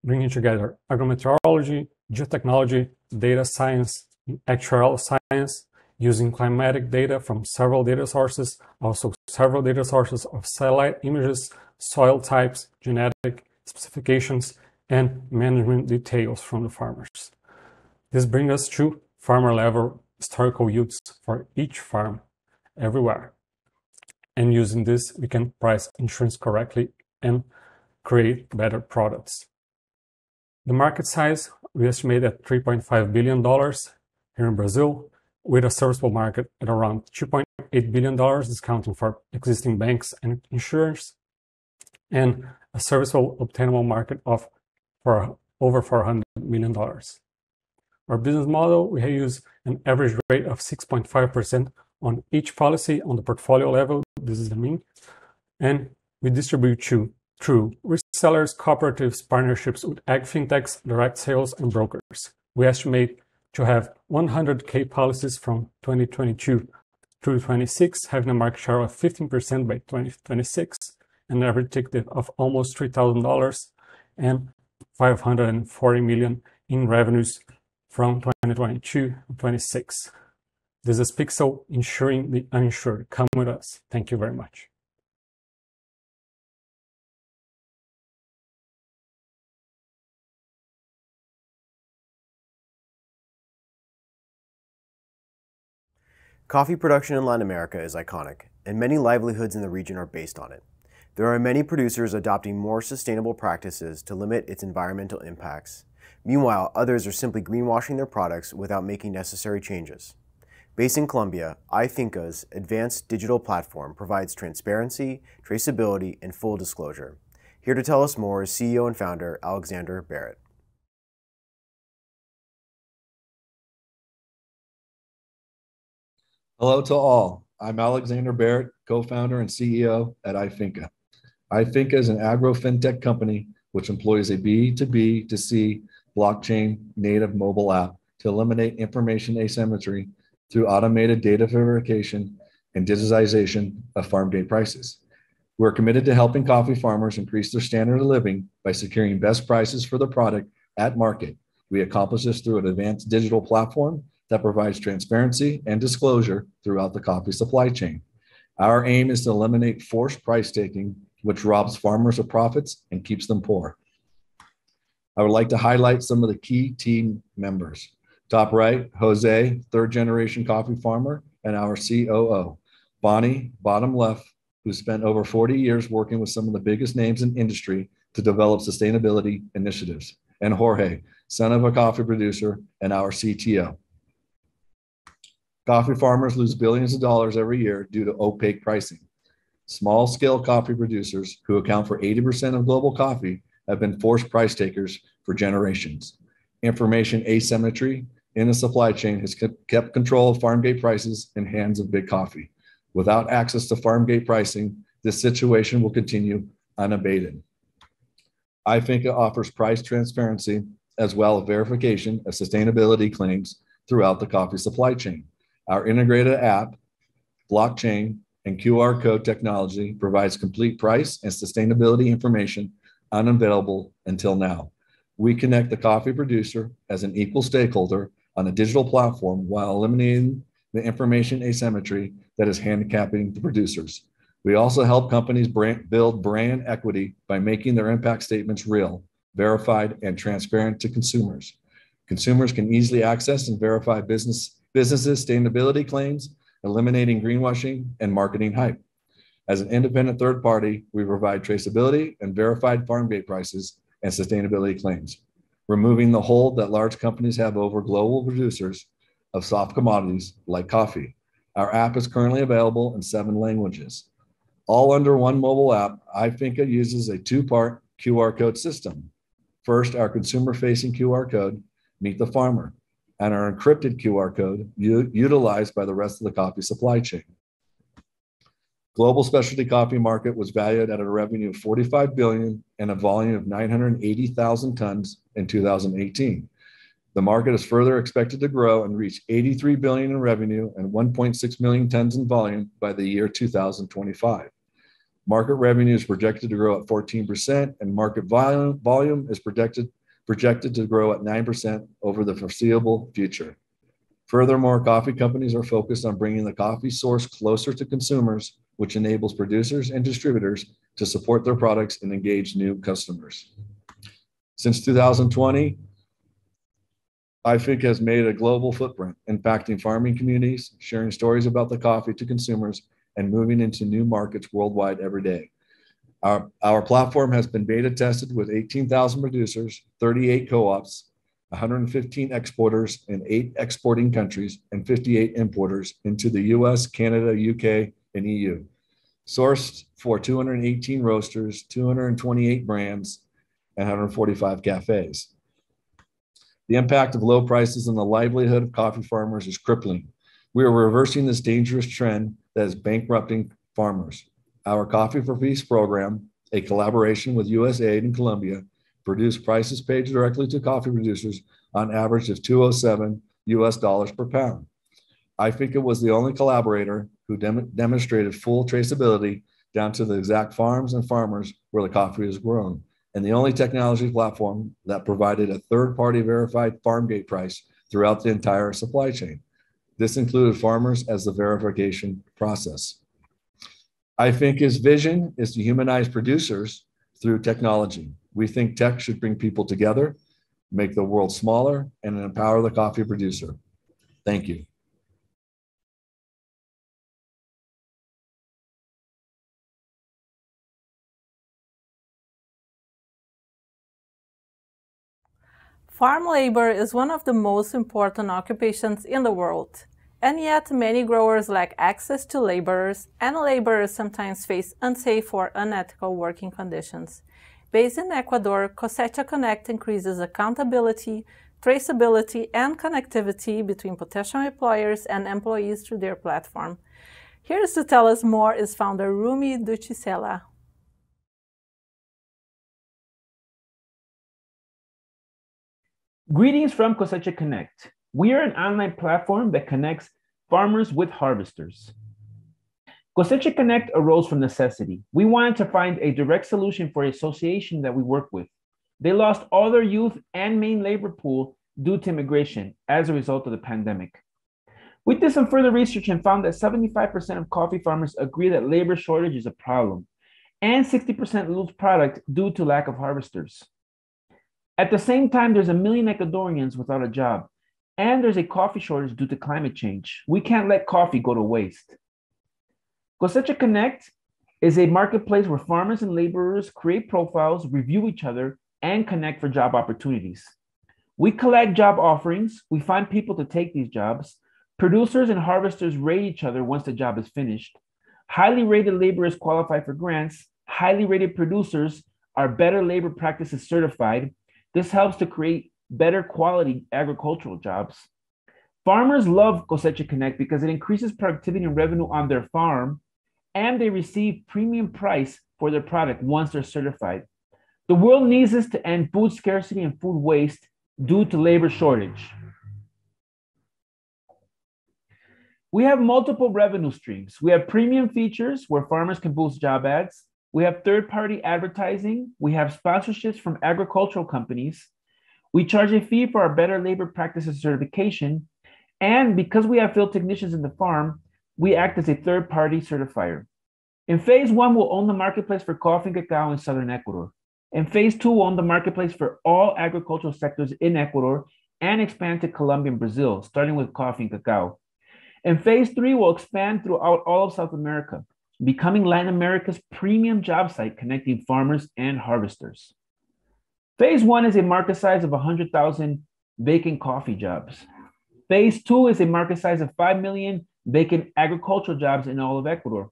bringing together agrometeorology, geotechnology, data science, actuarial science, using climatic data from several data sources, also several data sources of satellite images, soil types, genetic specifications, and management details from the farmers. This brings us to farmer-level historical yields for each farm everywhere. And using this, we can price insurance correctly and create better products. The market size, we estimate at $3.5 billion here in Brazil, with a serviceable market at around $2.8 billion, discounting for existing banks and insurers, and a serviceable obtainable market of over $400 million. Our business model, we use an average rate of 6.5% on each policy on the portfolio level. This is the mean. And we distribute through resellers, cooperatives, partnerships with ag fintechs, direct sales, and brokers. We estimate to have 100K policies from 2022 through 26, having a market share of 15% by 2026, an average ticket of almost $3,000 and $540 million in revenues from 2022 to 26. This is Pixel, insuring the uninsured. Come with us. Thank you very much. Coffee production in Latin America is iconic, and many livelihoods in the region are based on it. There are many producers adopting more sustainable practices to limit its environmental impacts. Meanwhile, others are simply greenwashing their products without making necessary changes. Based in Colombia, iFinca's advanced digital platform provides transparency, traceability, and full disclosure. Here to tell us more is CEO and founder Alexander Barrett. Hello to all. I'm Alexander Barrett, co-founder and CEO at iFinca. iFinca is an agro-fintech company which employs a B2B2C blockchain native mobile app to eliminate information asymmetry through automated data verification and digitization of farm gate prices. We're committed to helping coffee farmers increase their standard of living by securing best prices for their product at market. We accomplish this through an advanced digital platform that provides transparency and disclosure throughout the coffee supply chain. Our aim is to eliminate forced price taking, which robs farmers of profits and keeps them poor. I would like to highlight some of the key team members. Top right, Jose, third generation coffee farmer, and our COO. Bonnie, bottom left, who spent over 40 years working with some of the biggest names in industry to develop sustainability initiatives. And Jorge, son of a coffee producer and our CTO. Coffee farmers lose billions of dollars every year due to opaque pricing. Small-scale coffee producers, who account for 80% of global coffee, have been forced price takers for generations. Information asymmetry in the supply chain has kept control of farm gate prices in hands of big coffee. Without access to farm gate pricing, this situation will continue unabated. iFinca offers price transparency as well as verification of sustainability claims throughout the coffee supply chain. Our integrated app, blockchain, and QR code technology provides complete price and sustainability information unavailable until now. We connect the coffee producer as an equal stakeholder on a digital platform while eliminating the information asymmetry that is handicapping the producers. We also help companies build brand equity by making their impact statements real, verified, and transparent to consumers. Consumers can easily access and verify businesses' sustainability claims, eliminating greenwashing and marketing hype. As an independent third party, we provide traceability and verified farm gate prices and sustainability claims, removing the hold that large companies have over global producers of soft commodities like coffee. Our app is currently available in 7 languages. All under one mobile app, iFinca uses a 2-part QR code system. First, our consumer-facing QR code, Meet the Farmer, and our encrypted QR code utilized by the rest of the coffee supply chain. Global specialty coffee market was valued at a revenue of $45 billion and a volume of 980,000 tons in 2018. The market is further expected to grow and reach $83 billion in revenue and 1.6 million tons in volume by the year 2025. Market revenue is projected to grow at 14%, and market volume is projected to grow at 9% over the foreseeable future. Furthermore, coffee companies are focused on bringing the coffee source closer to consumers, which enables producers and distributors to support their products and engage new customers. Since 2020, iFinca has made a global footprint, impacting farming communities, sharing stories about the coffee to consumers, and moving into new markets worldwide every day. Our platform has been beta tested with 18,000 producers, 38 co-ops, 115 exporters in 8 exporting countries, and 58 importers into the US, Canada, UK, and EU. Sourced for 218 roasters, 228 brands, and 145 cafes. The impact of low prices on the livelihood of coffee farmers is crippling. We are reversing this dangerous trend that is bankrupting farmers. Our Coffee for Peace program, a collaboration with USAID and Colombia, produced prices paid directly to coffee producers on average of $207 per pound. iFinca was the only collaborator who demonstrated full traceability down to the exact farms and farmers where the coffee is grown, and the only technology platform that provided a third-party verified farm gate price throughout the entire supply chain. This included farmers as the verification process. iFinca's vision is to humanize producers through technology. We think tech should bring people together, make the world smaller, and empower the coffee producer. Thank you. Farm labor is one of the most important occupations in the world, and yet many growers lack access to laborers, and laborers sometimes face unsafe or unethical working conditions. Based in Ecuador, Cosecha Connect increases accountability, traceability, and connectivity between potential employers and employees through their platform. Here to tell us more is founder Rumi Duchisela. Greetings from Cosecha Connect. We are an online platform that connects farmers with harvesters. Cosecha Connect arose from necessity. We wanted to find a direct solution for an association that we work with. They lost all their youth and main labor pool due to immigration as a result of the pandemic. We did some further research and found that 75% of coffee farmers agree that labor shortage is a problem, and 60% lose product due to lack of harvesters. At the same time, there's 1 million Ecuadorians without a job, and there's a coffee shortage due to climate change. We can't let coffee go to waste. Cosecha Connect is a marketplace where farmers and laborers create profiles, review each other, and connect for job opportunities. We collect job offerings, we find people to take these jobs, producers and harvesters rate each other once the job is finished. Highly rated laborers qualify for grants, highly rated producers are better labor practices certified. This helps to create better quality agricultural jobs. Farmers love Cosecha Connect because it increases productivity and revenue on their farm, and they receive premium price for their product once they're certified. The world needs us to end food scarcity and food waste due to labor shortage. We have multiple revenue streams. We have premium features where farmers can boost job ads. We have third-party advertising. We have sponsorships from agricultural companies. We charge a fee for our better labor practices certification. And because we have field technicians in the farm, we act as a third-party certifier. In phase 1, we'll own the marketplace for coffee and cacao in southern Ecuador. In phase 2, we'll own the marketplace for all agricultural sectors in Ecuador and expand to Colombia and Brazil, starting with coffee and cacao. In phase 3, we'll expand throughout all of South America, becoming Latin America's premium job site connecting farmers and harvesters. Phase 1 is a market size of 100,000 vacant coffee jobs. Phase 2 is a market size of 5 million vacant agricultural jobs in all of Ecuador.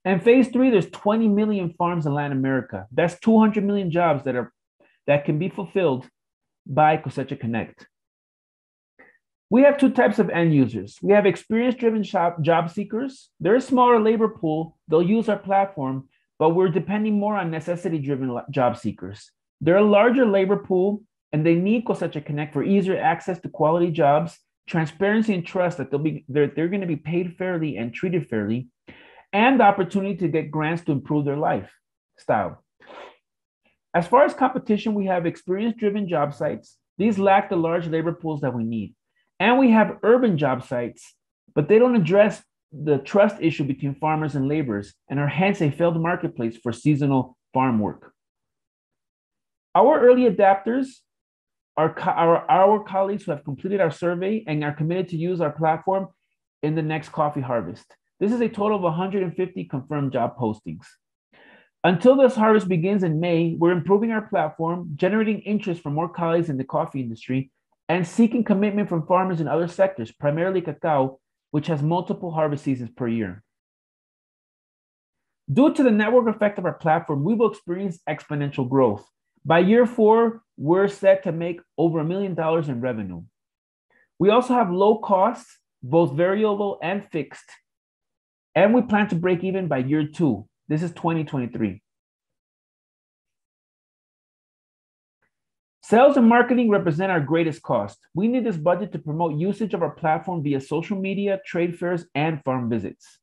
And phase 3, there's 20 million farms in Latin America. That's 200 million jobs that can be fulfilled by Cosecha Connect. We have two types of end users. We have experience-driven job seekers. They're a smaller labor pool. They'll use our platform, but we're depending more on necessity-driven job seekers. They're a larger labor pool, and they need Cosecha Connect for easier access to quality jobs, transparency and trust that they're going to be paid fairly and treated fairly, and the opportunity to get grants to improve their lifestyle. As far as competition, we have experience-driven job sites. These lack the large labor pools that we need. And we have urban job sites, but they don't address the trust issue between farmers and laborers and are hence a failed marketplace for seasonal farm work. Our early adapters are our colleagues who have completed our survey and are committed to use our platform in the next coffee harvest. This is a total of 150 confirmed job postings. Until this harvest begins in May, we're improving our platform, generating interest from more colleagues in the coffee industry, and seeking commitment from farmers in other sectors, primarily cacao, which has multiple harvest seasons per year. Due to the network effect of our platform, we will experience exponential growth. By year 4, we're set to make over $1 million in revenue. We also have low costs, both variable and fixed, and we plan to break even by year 2. This is 2023. Sales and marketing represent our greatest cost. We need this budget to promote usage of our platform via social media, trade fairs, and farm visits.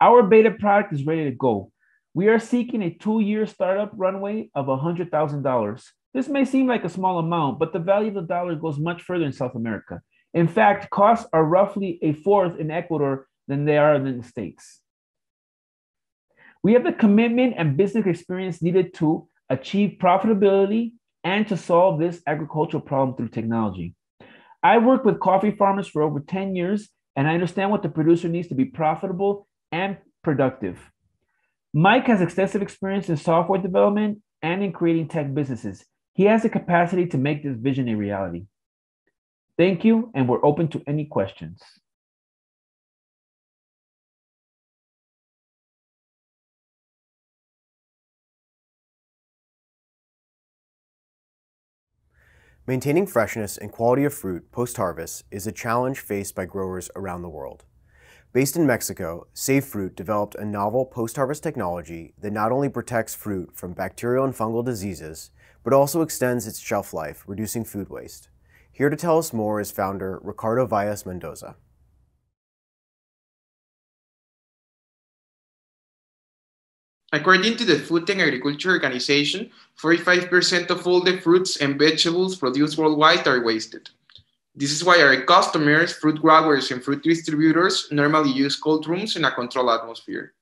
Our beta product is ready to go. We are seeking a 2-year startup runway of $100,000. This may seem like a small amount, but the value of the dollar goes much further in South America. In fact, costs are roughly a fourth in Ecuador than they are in the States. We have the commitment and business experience needed to achieve profitability and to solve this agricultural problem through technology. I worked with coffee farmers for over 10 years, and I understand what the producer needs to be profitable and productive. Mike has extensive experience in software development and in creating tech businesses. He has the capacity to make this vision a reality. Thank you, and we're open to any questions. Maintaining freshness and quality of fruit post-harvest is a challenge faced by growers around the world. Based in Mexico, Save Fruit developed a novel post-harvest technology that not only protects fruit from bacterial and fungal diseases, but also extends its shelf life, reducing food waste. Here to tell us more is founder Ricardo Valles Mendoza. According to the Food and Agriculture Organization, 45% of all the fruits and vegetables produced worldwide are wasted. This is why our customers, fruit growers and fruit distributors, normally use cold rooms in a controlled atmosphere.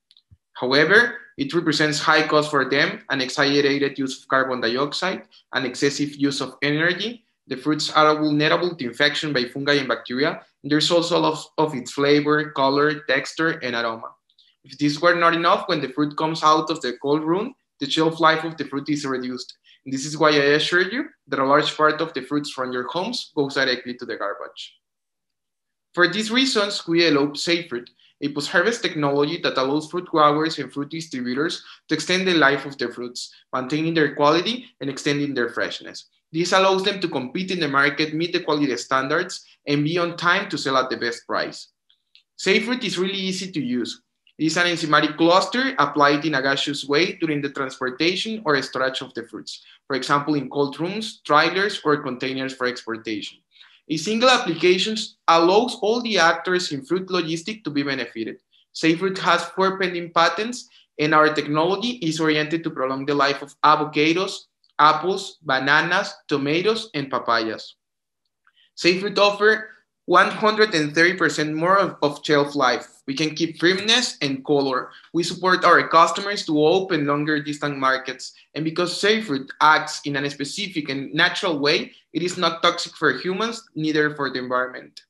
However, it represents high cost for them, an exaggerated use of carbon dioxide, and excessive use of energy. The fruits are vulnerable to infection by fungi and bacteria. And there's also loss of its flavor, color, texture, and aroma. If this were not enough, when the fruit comes out of the cold room, the shelf life of the fruit is reduced. And this is why I assure you that a large part of the fruits from your homes goes directly to the garbage. For these reasons, we developed Save Fruit, a post-harvest technology that allows fruit growers and fruit distributors to extend the life of their fruits, maintaining their quality and extending their freshness. This allows them to compete in the market, meet the quality standards, and be on time to sell at the best price. Save Fruit is really easy to use. It is an enzymatic cluster applied in a gaseous way during the transportation or storage of the fruits, for example, in cold rooms, trailers, or containers for exportation. A single application allows all the actors in fruit logistics to be benefited. Save Fruit has 4 pending patents, and our technology is oriented to prolong the life of avocados, apples, bananas, tomatoes, and papayas. Save Fruit offers 130% more of shelf life. We can keep firmness and color. We support our customers to open longer distance markets. And because Save Fruit acts in a specific and natural way, it is not toxic for humans, neither for the environment.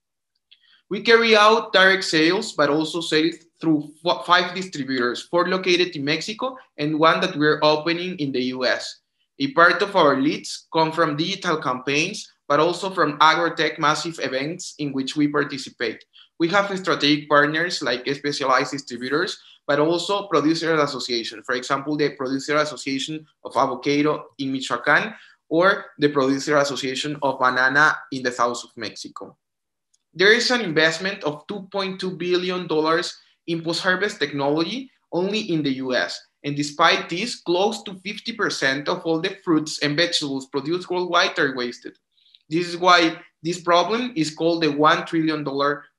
We carry out direct sales, but also sales through 5 distributors, 4 located in Mexico and 1 that we're opening in the US. A part of our leads come from digital campaigns, but also from Agtech massive events in which we participate. We have strategic partners like specialized distributors, but also producer association. For example, the Producer Association of Avocado in Michoacán, or the Producer Association of Banana in the south of Mexico. There is an investment of $2.2 billion in post-harvest technology only in the US. And despite this, close to 50% of all the fruits and vegetables produced worldwide are wasted. This is why this problem is called the $1 trillion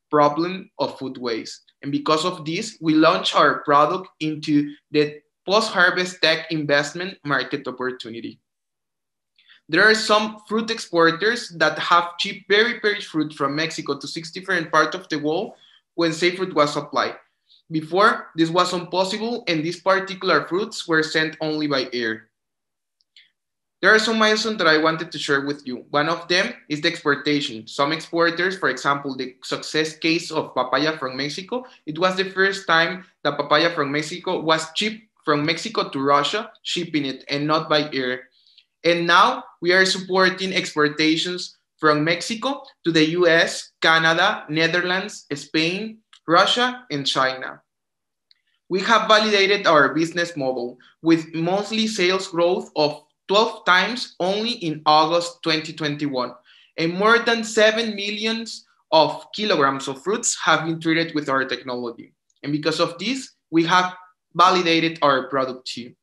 problem of food waste. And because of this, we launched our product into the post-harvest tech investment market opportunity. There are some fruit exporters that have shipped very perished fruit from Mexico to 6 different parts of the world when Save Fruit was applied. Before, this was impossible, and these particular fruits were sent only by air. There are some milestones that I wanted to share with you. One of them is the exportation. Some exporters, for example, the success case of papaya from Mexico, it was the first time that papaya from Mexico was shipped from Mexico to Russia, shipping it, and not by air. And now we are supporting exportations from Mexico to the US, Canada, Netherlands, Spain, Russia, and China. We have validated our business model with monthly sales growth of 12 times only in August 2021, and more than 7 million of kilograms of fruits have been treated with our technology. And because of this, we have validated our product too.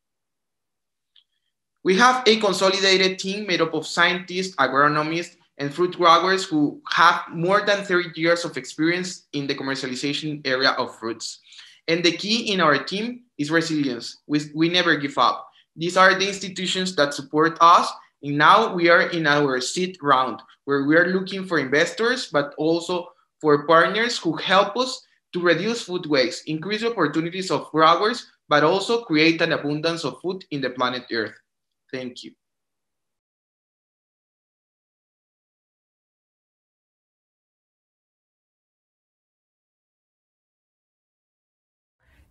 We have a consolidated team made up of scientists, agronomists, and fruit growers who have more than 30 years of experience in the commercialization area of fruits. And the key in our team is resilience. We never give up. These are the institutions that support us. And now we are in our seed round, where we are looking for investors, but also for partners who help us to reduce food waste, increase opportunities of growers, but also create an abundance of food in the planet Earth. Thank you.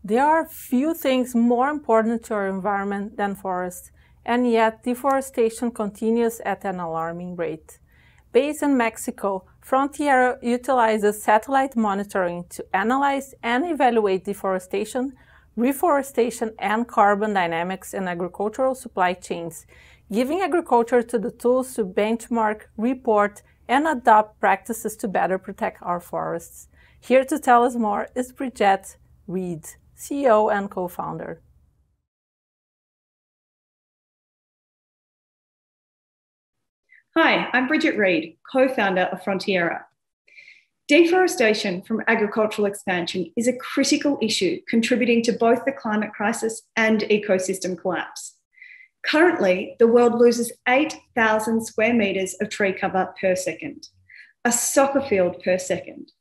There are few things more important to our environment than forests, and yet deforestation continues at an alarming rate. Based in Mexico, Frontiera utilizes satellite monitoring to analyze and evaluate deforestation, reforestation, and carbon dynamics in agricultural supply chains, giving agriculture the tools to benchmark, report, and adopt practices to better protect our forests. Here to tell us more is Bridget Reed, CEO and co-founder. Hi, I'm Bridget Reed, co-founder of Frontiera. Deforestation from agricultural expansion is a critical issue contributing to both the climate crisis and ecosystem collapse. Currently, the world loses 8,000 square meters of tree cover per second, a soccer field per second.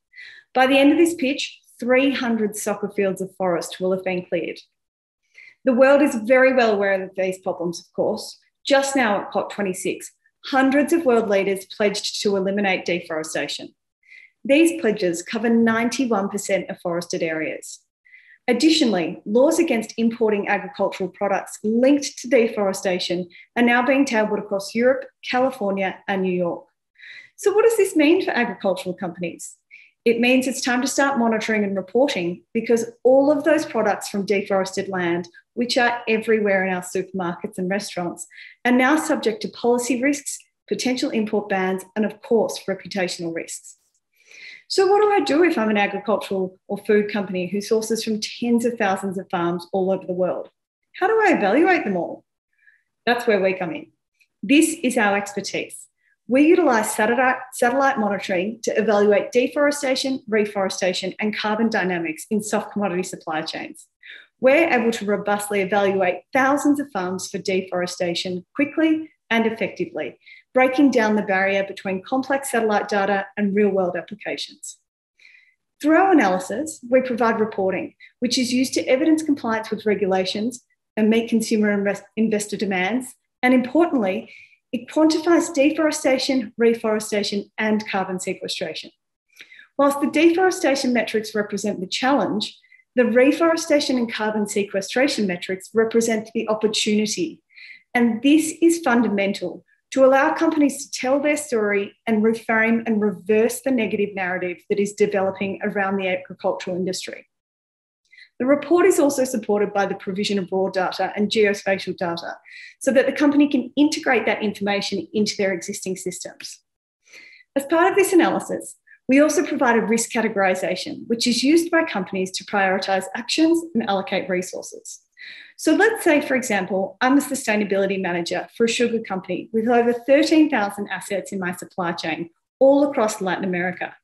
By the end of this pitch, 300 soccer fields of forest will have been cleared. The world is very well aware of these problems, of course. Just now at COP26, hundreds of world leaders pledged to eliminate deforestation. These pledges cover 91% of forested areas. Additionally, laws against importing agricultural products linked to deforestation are now being tabled across Europe, California, and New York. So what does this mean for agricultural companies? It means it's time to start monitoring and reporting, because all of those products from deforested land, which are everywhere in our supermarkets and restaurants, are now subject to policy risks, potential import bans, and of course, reputational risks. So what do I do if I'm an agricultural or food company who sources from tens of thousands of farms all over the world? How do I evaluate them all? That's where we come in. This is our expertise. We utilise satellite monitoring to evaluate deforestation, reforestation, and carbon dynamics in soft commodity supply chains. We're able to robustly evaluate thousands of farms for deforestation quickly and effectively, breaking down the barrier between complex satellite data and real-world applications. Through our analysis, we provide reporting, which is used to evidence compliance with regulations and meet consumer and investor demands, and importantly, it quantifies deforestation, reforestation, and carbon sequestration. Whilst the deforestation metrics represent the challenge, the reforestation and carbon sequestration metrics represent the opportunity. And this is fundamental to allow companies to tell their story and reframe and reverse the negative narrative that is developing around the agricultural industry. The report is also supported by the provision of raw data and geospatial data so that the company can integrate that information into their existing systems. As part of this analysis, we also provide a risk categorization, which is used by companies to prioritize actions and allocate resources. So let's say, for example, I'm a sustainability manager for a sugar company with over 13,000 assets in my supply chain all across Latin America.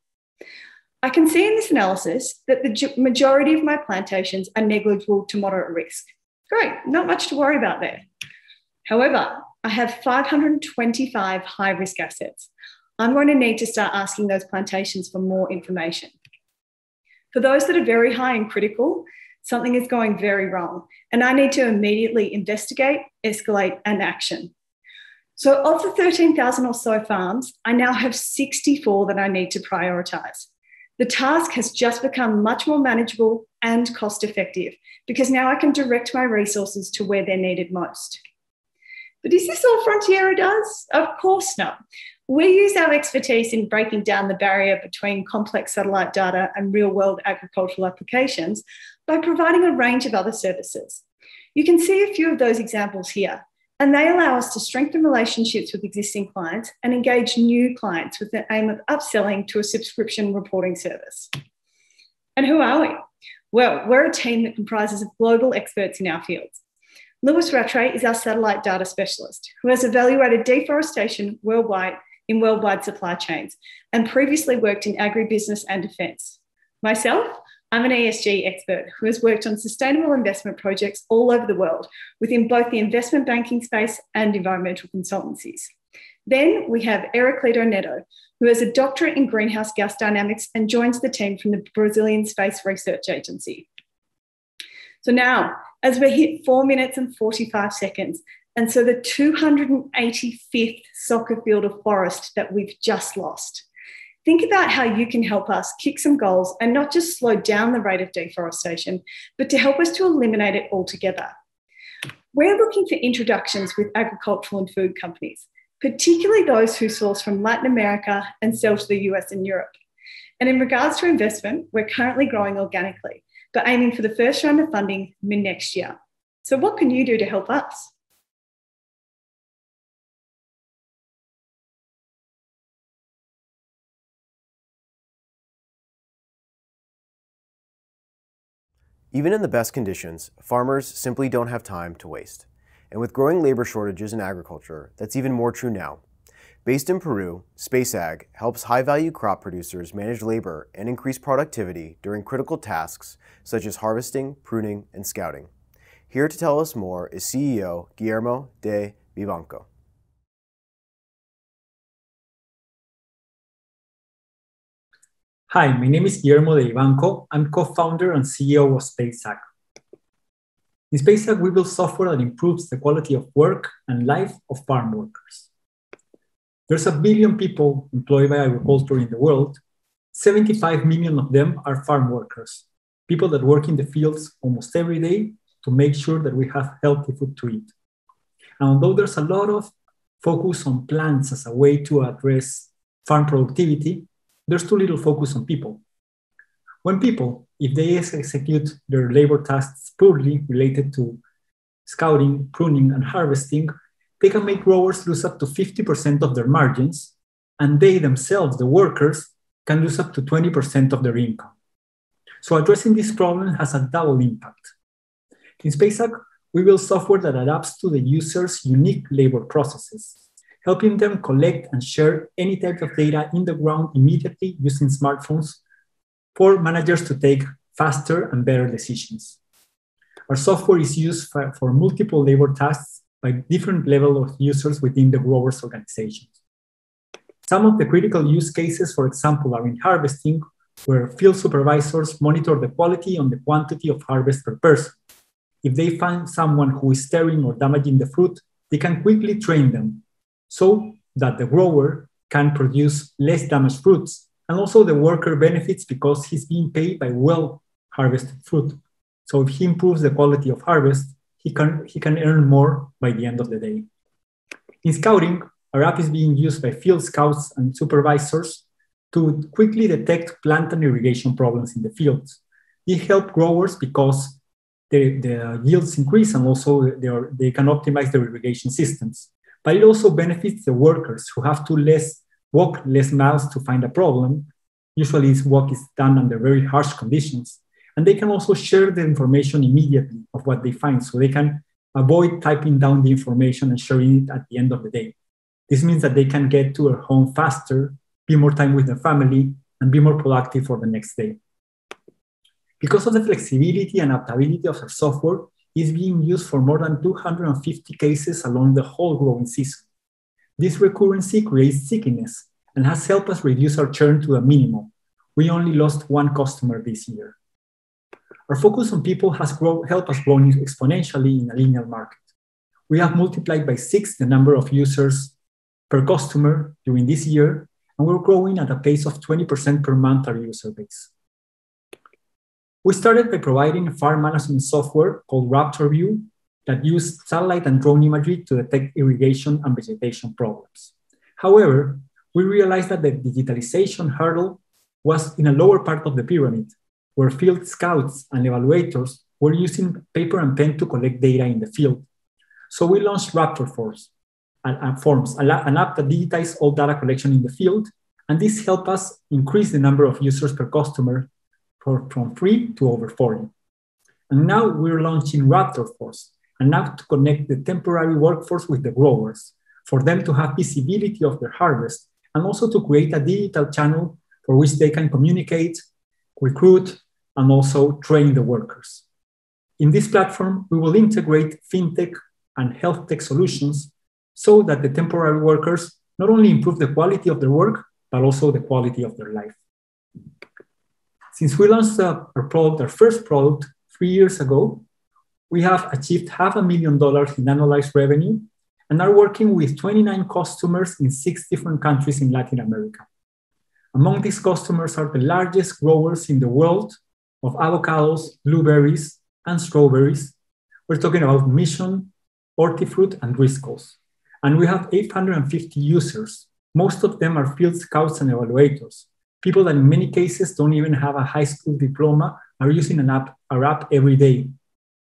I can see in this analysis that the majority of my plantations are negligible to moderate risk. Great, not much to worry about there. However, I have 525 high-risk assets. I'm going to need to start asking those plantations for more information. For those that are very high and critical, something is going very wrong, and I need to immediately investigate, escalate, and action. So of the 13,000 or so farms, I now have 64 that I need to prioritise. The task has just become much more manageable and cost-effective because now I can direct my resources to where they're needed most. But is this all Frontiera does? Of course not. We use our expertise in breaking down the barrier between complex satellite data and real-world agricultural applications by providing a range of other services. You can see a few of those examples here, and they allow us to strengthen relationships with existing clients and engage new clients with the aim of upselling to a subscription reporting service. And who are we? Well, we're a team that comprises of global experts in our fields. Lewis Rattray is our satellite data specialist who has evaluated deforestation worldwide in worldwide supply chains and previously worked in agribusiness and defence. Myself, I'm an ESG expert who has worked on sustainable investment projects all over the world within both the investment banking space and environmental consultancies. Then we have Heraclito Neto, who has a doctorate in greenhouse gas dynamics and joins the team from the Brazilian Space Research Agency. So now, as we hit 4 minutes and 45 seconds, and so the 285th soccer field of forest that we've just lost, think about how you can help us kick some goals and not just slow down the rate of deforestation, but to help us to eliminate it altogether. We're looking for introductions with agricultural and food companies, particularly those who source from Latin America and sell to the US and Europe. And in regards to investment, we're currently growing organically, but aiming for the first round of funding mid-next year. So what can you do to help us? Even in the best conditions, farmers simply don't have time to waste. And with growing labor shortages in agriculture, that's even more true now. Based in Peru, SpaceAg helps high-value crop producers manage labor and increase productivity during critical tasks such as harvesting, pruning, and scouting. Here to tell us more is CEO Guillermo de Vivanco. Hi, my name is Guillermo de Vivanco. I'm co-founder and CEO of SpaceAg. In SpaceAg, we build software that improves the quality of work and life of farm workers. There's 1 billion people employed by agriculture in the world. 75 million of them are farm workers, people that work in the fields almost every day to make sure that we have healthy food to eat. And although there's a lot of focus on plants as a way to address farm productivity, there's too little focus on people. When people, if they execute their labor tasks poorly related to scouting, pruning, and harvesting, they can make growers lose up to 50% of their margins, and they themselves, the workers, can lose up to 20% of their income. So addressing this problem has a double impact. In SpaceAg, we build software that adapts to the user's unique labor processes, helping them collect and share any type of data in the ground immediately using smartphones for managers to take faster and better decisions. Our software is used for multiple labor tasks by different levels of users within the growers' organizations. Some of the critical use cases, for example, are in harvesting, where field supervisors monitor the quality and the quantity of harvest per person. If they find someone who is tearing or damaging the fruit, they can quickly train them so that the grower can produce less damaged fruits. And also the worker benefits because he's being paid by well-harvested fruit. So if he improves the quality of harvest, he can earn more by the end of the day. In scouting, our app is being used by field scouts and supervisors to quickly detect plant and irrigation problems in the fields. It helps growers because the yields increase and also they can optimize their irrigation systems. But it also benefits the workers who have to walk less miles to find a problem. Usually this work is done under very harsh conditions. And they can also share the information immediately of what they find, so they can avoid typing down the information and sharing it at the end of the day. This means that they can get to their home faster, be more time with their family, and be more productive for the next day. Because of the flexibility and adaptability of our software, it's being used for more than 250 cases along the whole growing season. This recurrency creates stickiness and has helped us reduce our churn to a minimum. We only lost one customer this year. Our focus on people has helped us grow exponentially in a linear market. We have multiplied by 6 the number of users per customer during this year, and we're growing at a pace of 20% per month our user base. We started by providing a farm management software called RaptorView that used satellite and drone imagery to detect irrigation and vegetation problems. However, we realized that the digitalization hurdle was in a lower part of the pyramid, where field scouts and evaluators were using paper and pen to collect data in the field. So we launched RaptorForms, an app that digitizes all data collection in the field, and this helped us increase the number of users per customer from 3 to over 40. And now we're launching RaptorForce, an app to connect the temporary workforce with the growers, for them to have visibility of their harvest, and also to create a digital channel for which they can communicate, recruit, and also train the workers. In this platform, we will integrate fintech and health tech solutions so that the temporary workers not only improve the quality of their work, but also the quality of their life. Since we launched our first product 3 years ago, we have achieved $500,000 in annualized revenue and are working with 29 customers in 6 different countries in Latin America. Among these customers are the largest growers in the world of avocados, blueberries, and strawberries. We're talking about Mission, Hortifruit, and Driscoll's. And we have 850 users. Most of them are field scouts and evaluators, people that in many cases don't even have a high school diploma, are using our app every day,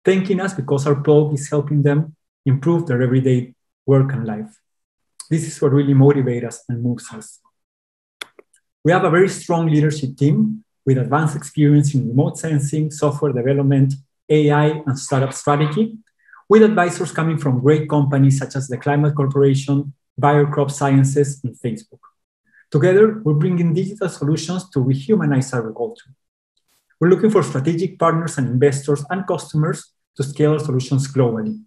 thanking us because our blog is helping them improve their everyday work and life. This is what really motivates us and moves us. We have a very strong leadership team with advanced experience in remote sensing, software development, AI, and startup strategy, with advisors coming from great companies such as the Climate Corporation, Bayer Crop Sciences, and Facebook. Together, we're bringing digital solutions to rehumanize agriculture. We're looking for strategic partners and investors and customers to scale our solutions globally.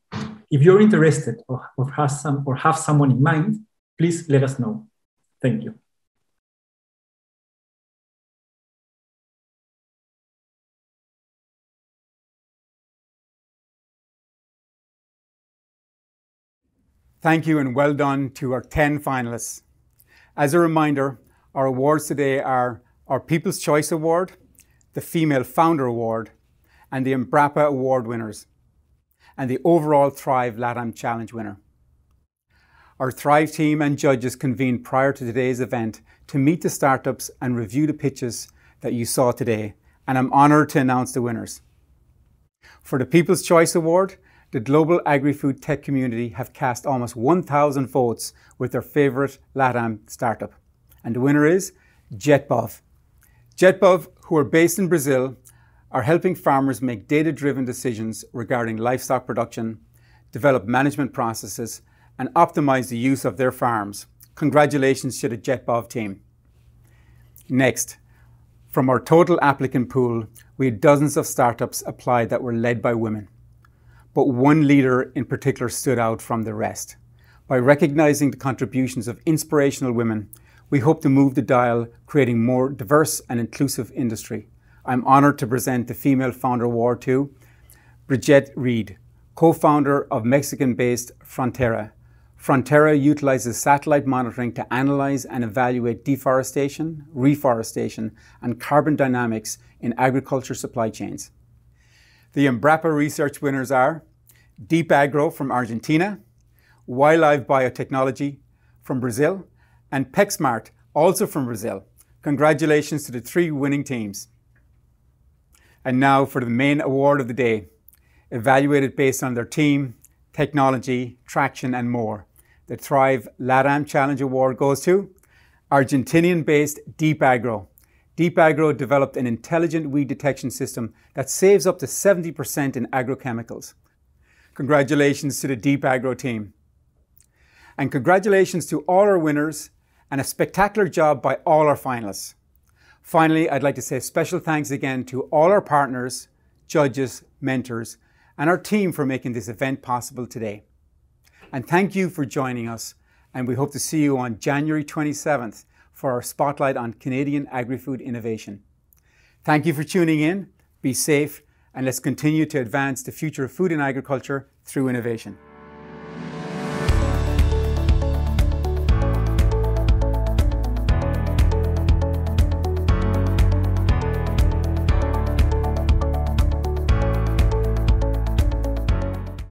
If you're interested or have someone in mind, please let us know. Thank you. Thank you and well done to our 10 finalists. As a reminder, our awards today are our People's Choice Award, the Female Founder Award, and the Embrapa Award winners, and the overall THRIVE LATAM Challenge winner. Our THRIVE team and judges convened prior to today's event to meet the startups and review the pitches that you saw today, and I'm honored to announce the winners. For the People's Choice Award, the global agri-food tech community have cast almost 1,000 votes with their favorite LATAM startup. And the winner is JetBov. JetBov, who are based in Brazil, are helping farmers make data-driven decisions regarding livestock production, develop management processes, and optimize the use of their farms. Congratulations to the JetBov team. Next, from our total applicant pool, we had dozens of startups apply that were led by women. But one leader in particular stood out from the rest. By recognizing the contributions of inspirational women, we hope to move the dial, creating more diverse and inclusive industry. I'm honored to present the Female Founder Award to Brigitte Reed, co-founder of Mexican-based Frontera. Frontera utilizes satellite monitoring to analyze and evaluate deforestation, reforestation, and carbon dynamics in agriculture supply chains. The Embrapa research winners are Deep Agro from Argentina, Wildlife Biotechnology from Brazil, and PexSmart, also from Brazil. Congratulations to the 3 winning teams. And now for the main award of the day, evaluated based on their team, technology, traction, and more. The THRIVE LATAM Challenge Award goes to Argentinian-based Deep Agro. Deep Agro developed an intelligent weed detection system that saves up to 70% in agrochemicals. Congratulations to the Deep Agro team. And congratulations to all our winners and a spectacular job by all our finalists. Finally, I'd like to say special thanks again to all our partners, judges, mentors, and our team for making this event possible today. And thank you for joining us, and we hope to see you on January 27th for our spotlight on Canadian agri-food innovation. Thank you for tuning in, be safe, and let's continue to advance the future of food and agriculture through innovation.